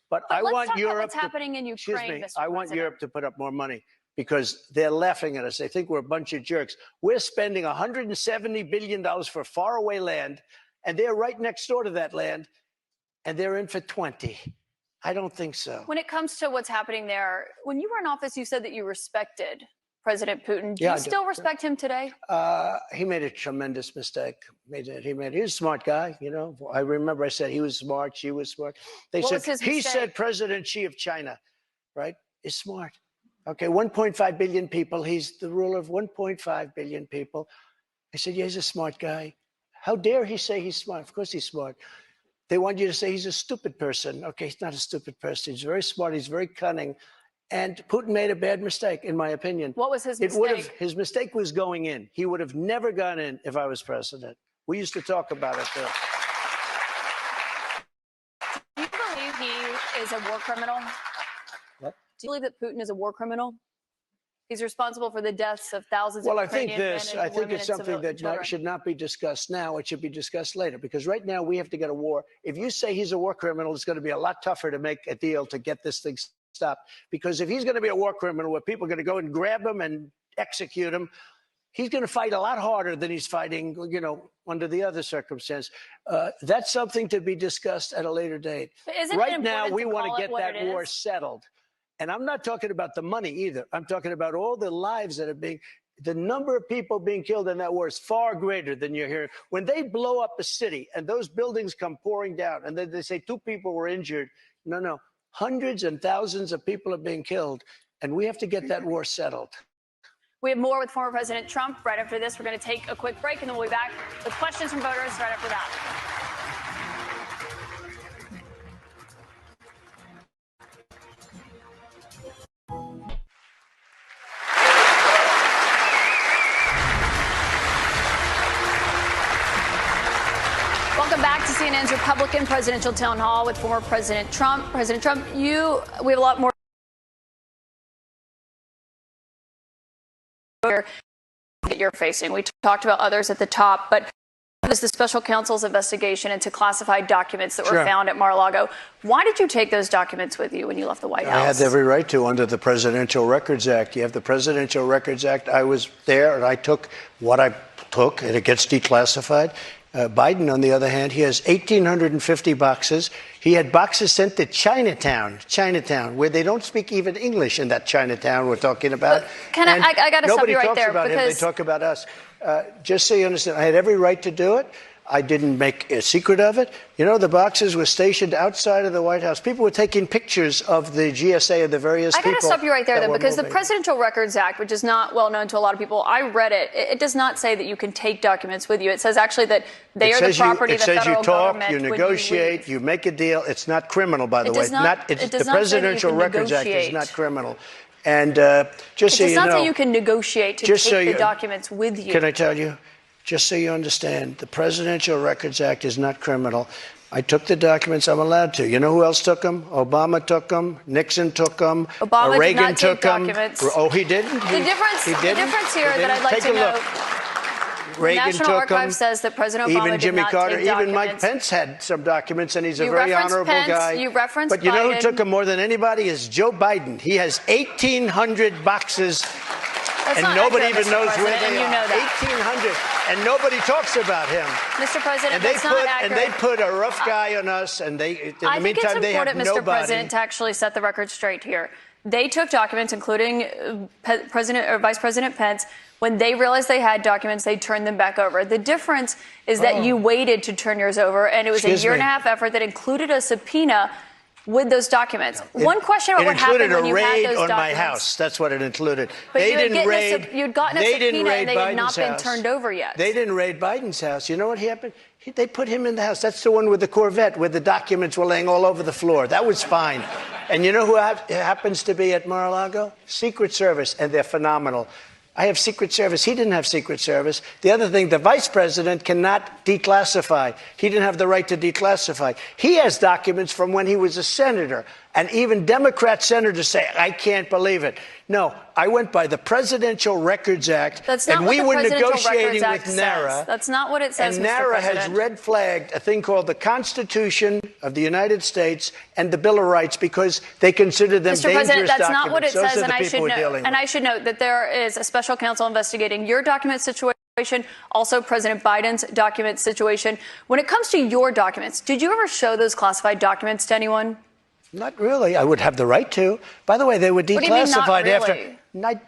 But I want Europe. What's happening in Ukraine, excuse me. I want Europe to put up more money. because they're laughing at us. They think we're a bunch of jerks. We're spending $170 billion for faraway land, and they're right next door to that land, and they're in for 20. I don't think so. When it comes to what's happening there, when you were in office, you said that you respected President Putin. Do you still respect him today? He made a tremendous mistake. He was a smart guy, you know. I remember I said he was smart, she was smart. He said President Xi of China, right, is smart. Okay, 1.5 billion people. He's the ruler of 1.5 billion people. I said, yeah, he's a smart guy. How dare he say he's smart? Of course he's smart. They want you to say he's a stupid person. Okay, he's not a stupid person. He's very smart. He's very cunning. And Putin made a bad mistake, in my opinion. What was his mistake? His mistake was going in. He would have never gone in if I was president. We used to talk about it, though. Do you believe he is a war criminal? What? Do you believe that Putin is a war criminal? He's responsible for the deaths of thousands of Ukrainian men and women and I think it's something that children. should not be discussed now. It should be discussed later, because right now we have to get a war. If you say he's a war criminal, it's going to be a lot tougher to make a deal to get this thing stopped. Because if he's going to be a war criminal where people are going to go and grab him and execute him, he's going to fight a lot harder than he's fighting, you know, under the other circumstance. That's something to be discussed at a later date. Right now, we want to get that war settled. And I'm not talking about the money either. I'm talking about all the lives that are being, the number of people being killed in that war is far greater than you're hearing. When they blow up a city and those buildings come pouring down and then they say 2 people were injured, no. Hundreds and thousands of people are being killed, and we have to get that war settled. We have more with former President Trump. Right after this, we're going to take a quick break, and then we'll be back with questions from voters right after that. Welcome back to CNN's Republican Presidential Town Hall with former President Trump. President Trump, we have a lot more that you're facing. We talked about others at the top, but this is the special counsel's investigation into classified documents that were found at Mar-a-Lago. Why did you take those documents with you when you left the White House? I had every right to under the Presidential Records Act. You have the Presidential Records Act. I was there, and I took what I took, and it gets declassified. Biden, on the other hand, he has 1,850 boxes. He had boxes sent to Chinatown, where they don't speak even English in that Chinatown we're talking about. I got to stop you right there. Nobody talks about him. They talk about us. Just so you understand, I had every right to do it. I didn't make a secret of it. You know, the boxes were stationed outside of the White House. People were taking pictures of the GSA of the various people. I got to stop you right there, though, because the Presidential Records Act, which is not well known to a lot of people, I read it. It does not say that you can take documents with you. It says actually that they are the property of the federal government. It says you talk, you negotiate, you make a deal. It's not criminal, by the way. The Presidential Records Act is not criminal. And just so you know, it does not say you can negotiate to take the documents with you. Can I tell you? Just so you understand, the Presidential Records Act is not criminal. I took the documents. I'm allowed to. You know who else took them? Obama took them. Nixon took them. Obama Reagan did not took take documents. Oh, he didn't? The difference here that I'd like to know. Reagan National took Archives them. says that President Obama even Jimmy did not Carter, take documents. even Mike Pence had some documents, and he's a very honorable guy. You referenced But you know Biden. who took them more than anybody is Joe Biden. He has 1,800 boxes. That's and nobody even knows where they and you are. know that. 1,800, and nobody talks about him. Mr. President, and that's not accurate. And they put a rough guy on us, and they, in the meantime, they have nobody. I think it's important, Mr. President, to actually set the record straight here. They took documents, including President or Vice President Pence. When they realized they had documents, they turned them back over. The difference is that you waited to turn yours over, and it was a year-and-a-half effort that included a subpoena with those documents. One question about what happened when you had those documents. It included a raid on my house. That's what it included. But you'd gotten a subpoena and they had not been turned over yet. They didn't raid Biden's house. You know what happened? They put him in the house. That's the one with the Corvette where the documents were laying all over the floor. That was fine. And you know who happens to be at Mar-a-Lago? Secret Service, and they're phenomenal. I have Secret Service. He didn't have Secret Service. The other thing, the vice president cannot declassify. He didn't have the right to declassify. He has documents from when he was a senator. And even Democrat senators say, I can't believe it. No, I went by the Presidential Records Act, That's not and what we the were Presidential negotiating Records with Act NARA. says. That's not what it says, And Mr. NARA has President. red flagged a thing called the Constitution of the United States and the Bill of Rights because they consider them Mr. dangerous President, that's documents. not what it Those says, are the people we're dealing with. I should note that there is a special counsel investigating your document situation, also President Biden's document situation. When it comes to your documents, did you ever show those classified documents to anyone? Not really. I would have the right to. By the way, they were declassified What do you mean, not really?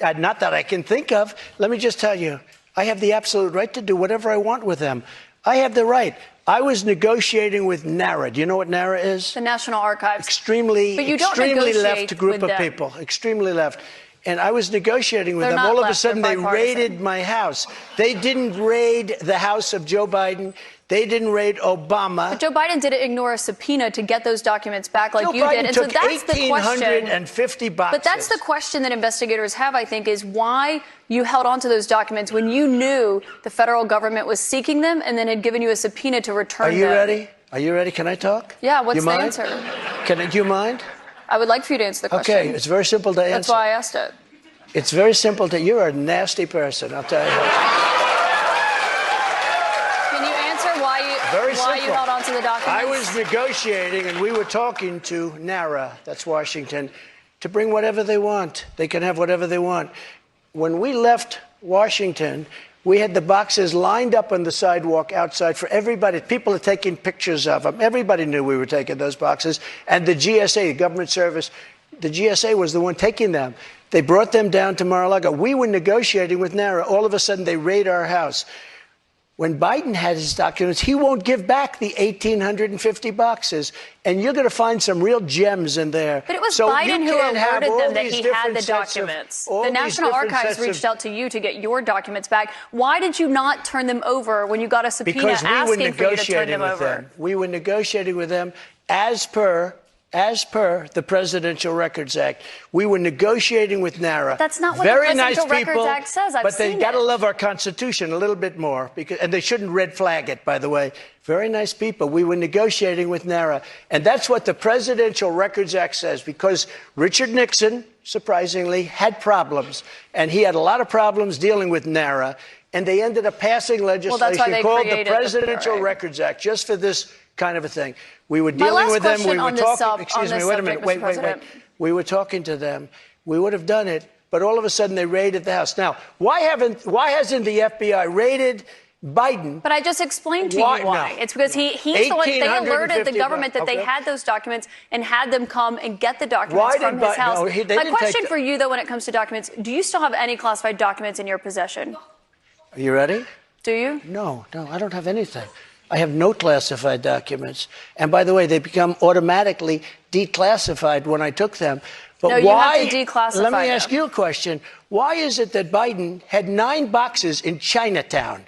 after. Not that I can think of. Let me just tell you, I have the absolute right to do whatever I want with them. I have the right. I was negotiating with NARA. Do you know what NARA is? The National Archives. Extremely negotiate left group with of them. people. Extremely left. And I was negotiating with They're them. not All of a left, sudden, they're they bipartisan. raided my house. They didn't raid the house of Joe Biden. They didn't raid Obama. But Joe Biden didn't ignore a subpoena to get those documents back like Joe you Biden did. And so took that's the question. 1,850 boxes. But that's the question that investigators have, I think, is why you held on to those documents when you knew the federal government was seeking them and then had given you a subpoena to return them. Are you ready? Are you ready? Can I talk? Yeah, what's you the mind? answer? Do you mind? I would like for you to answer the question. Okay, it's very simple to answer. That's why I asked it. It's very simple to. You're a nasty person, I'll tell you. Can you answer why you held on to the documents? I was negotiating, and we were talking to NARA, that's Washington, to bring whatever they want. They can have whatever they want. When we left Washington, we had the boxes lined up on the sidewalk outside for everybody. People are taking pictures of them. Everybody knew we were taking those boxes. And the GSA, the government service, the GSA was the one taking them. They brought them down to Mar-a-Lago. We were negotiating with NARA. All of a sudden, they raid our house. When Biden had his documents, he won't give back the 1,850 boxes. And you're going to find some real gems in there. But it was So Biden you who can't have alerted all them that these he had different the sets of- documents. all The these National different Archives sets of- reached out to you to get your documents back. Why did you not turn them over when you got a subpoena Because we were asking for you to turn negotiating them with over? them. We were negotiating with them as per the Presidential Records Act. We were negotiating with NARA. That's not what Very the nice Presidential people, Records Act says. I've but they seen got to it. love our Constitution a little bit more, and they shouldn't red flag it, by the way. Very nice people. We were negotiating with NARA, and that's what the Presidential Records Act says, because Richard Nixon, surprisingly, had problems, and he had a lot of problems dealing with NARA, and they ended up passing that's why legislation they called the created the Presidential PRA. Records Act just for this kind of a thing. We were My dealing last with them. question We were on this talking. Excuse me. Wait a minute. subject, Mr. Wait. President. We were talking to them. We would have done it, but all of a sudden they raided the house. Now, why hasn't the FBI raided Biden? But I just explained to you Why? why. No. It's because he's the one, they alerted the 1,850 government that they okay. had those documents and had them come and get the documents Why from did his Biden- house. no, they My didn't question take for you, though, when it comes to documents, do you still have any classified documents in your possession? Are you ready? Do you? No, I don't have anything. I have no classified documents. And by the way, they become automatically declassified when I took them. But No, you why? have to declassify Let me them. ask you a question. Why is it that Biden had 9 boxes in Chinatown?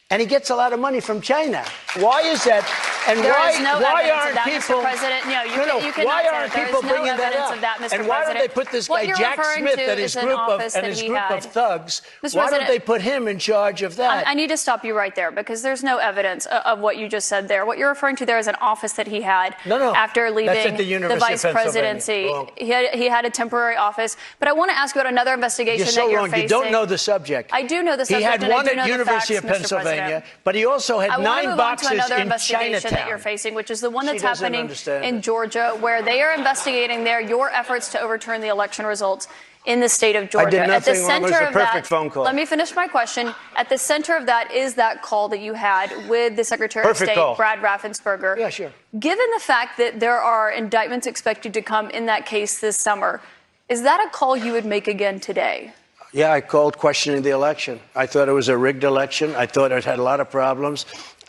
And he gets a lot of money from China. Why is that? And There why, is no why evidence aren't of that, people? Mr. President. No, you cannot why say aren't that. There people is no bringing that evidence up? of that, Mr. And why don't they President. put this What guy you're Jack referring Smith to and his is an group office of that he of had. thugs? Mr. Why don't President, they put him in charge of that? I need to stop you right there because there's no evidence of what you just said there. What you're referring to there is an office that he had after leaving That's at the University vice of Pennsylvania. presidency. Wrong. He had a temporary office. But I want to ask you about another investigation You're so that you're wrong. facing. You don't know the subject. I do know the subject. He had and I one do at know the University facts, of Mr. Pennsylvania, President. but he also had I want to 9 move boxes on to another in investigation Chinatown. that you're facing, which is the one that's She doesn't happening understand in it. Georgia, where they are investigating there your efforts to overturn the election results in the state of Georgia. I did At the nothing wrong. It was center a of perfect that, phone call. let me finish my question. At the center of that is that call that you had with the Secretary Perfect of State, call. Brad Raffensperger. Yeah, sure. Given the fact that there are indictments expected to come in that case this summer, is that a call you would make again today? Yeah, I called questioning the election. I thought it was a rigged election. I thought it had a lot of problems.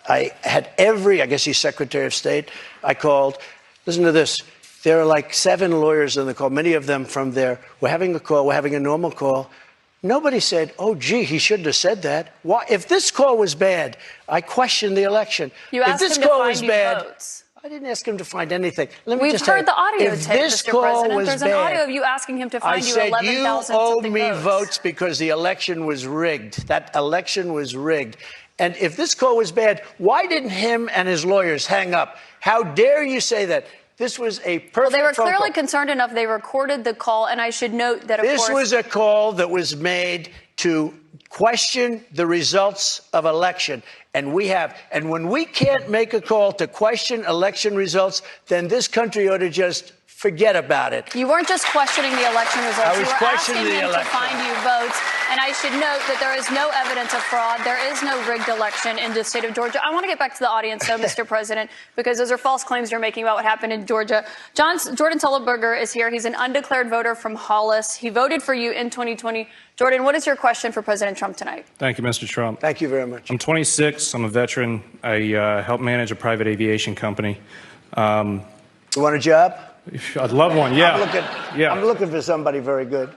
I had I guess he's Secretary of State. I called. Listen to this. There are like 7 lawyers on the call, many of them from there. We're having a call. We're having a normal call. Nobody said, oh, gee, he shouldn't have said that. Why? If this call was bad, I questioned the election. You if asked this him to call find was you bad, votes. I didn't ask him to find anything. Let me We've just tell heard you, the audio if tape, this Mr. call President. was There's bad, an audio of you asking him to I find you said, 11,000 you owe something me votes. votes because the election was rigged. That election was rigged. And if this call was bad, why didn't him and his lawyers hang up? How dare you say that? This was a perfect Well, they were phone clearly call. concerned enough. They recorded the call, and I should note that, of This course, was a call that was made to question the results of election. And when we can't make a call to question election results, then this country ought to just forget about it. you weren't just questioning the election results. I was You were asking questioning the him to election. find you votes. And I should note that there is no evidence of fraud. There is no rigged election in the state of Georgia. I want to get back to the audience, though, Mr. President, because those are false claims you're making about what happened in Georgia. Jordan Sullenberger is here. He's an undeclared voter from Hollis. He voted for you in 2020. Jordan, what is your question for President Trump tonight? Thank you, Mr. Trump. Thank you very much. I'm 26. I'm a veteran. I help manage a private aviation company. You want a job? I'd love one. Yeah. I'm looking for somebody very good.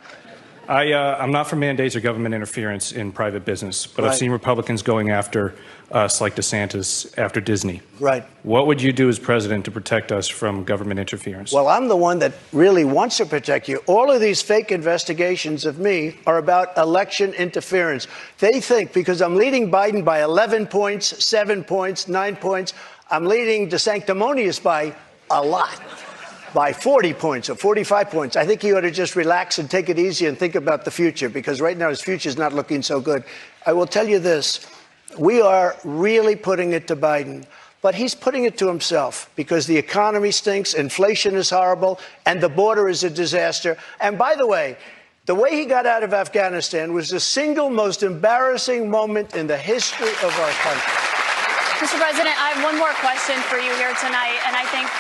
I'm not for mandates or government interference in private business, but I've seen Republicans going after us like DeSantis after Disney. Right. What would you do as president to protect us from government interference? Well, I'm the one that really wants to protect you. All of these fake investigations of me are about election interference. They think because I'm leading Biden by 11 points, 7 points, 9 points, I'm leading DeSanctimonious by a lot. By 40 points or 45 points. I think he ought to just relax and take it easy and think about the future, because right now his future is not looking so good. I will tell you this. We are really putting it to Biden, but he's putting it to himself because the economy stinks, inflation is horrible, and the border is a disaster. And by the way he got out of Afghanistan was the single most embarrassing moment in the history of our country. Mr. President, I have one more question for you here tonight, and I think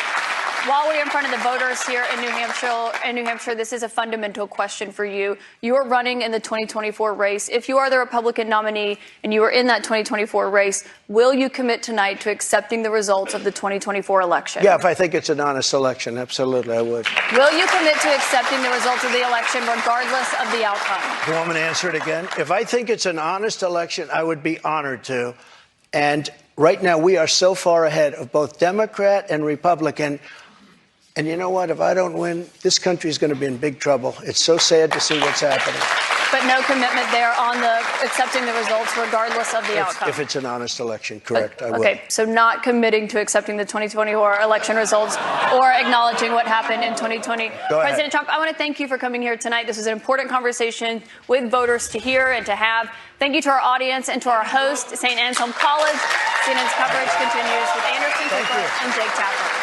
while we're in front of the voters here in New Hampshire, this is a fundamental question for you. You are running in the 2024 race. If you are the Republican nominee and you are in that 2024 race, will you commit tonight to accepting the results of the 2024 election? Yeah, if I think it's an honest election, absolutely, I would. Will you commit to accepting the results of the election regardless of the outcome? Do you want me to answer it again? If I think it's an honest election, I would be honored to. And right now, we are so far ahead of both Democrat and Republican. And you know what? If I don't win, this country is going to be in big trouble. It's so sad to see what's happening. But no commitment there on the accepting the results regardless of the outcome. If it's an honest election, correct, I will. Okay, so not committing to accepting the 2024 election results or acknowledging what happened in 2020. President Trump, I want to thank you for coming here tonight. This is an important conversation with voters to hear and to have. Thank you to our audience and to our host, St. Anselm College. CNN's coverage continues with Anderson Cooper and Jake Tapper.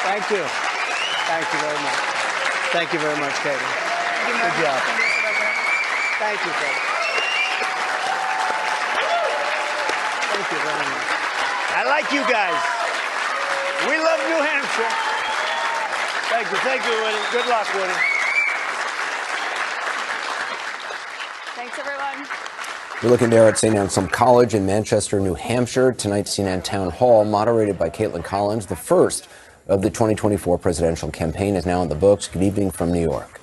Thank you. Thank you very much. Thank you very much, Katie. Good job. Thank you, Katie. Thank you very much. I like you guys. We love New Hampshire. Thank you. Thank you, Woody. Good luck, Woody. Thanks, everyone. We're looking there at St. Anselm College in Manchester, New Hampshire. Tonight's CNN Town Hall, moderated by Caitlin Collins, the first of the 2024 presidential campaign, is now in the books. Good evening from New York.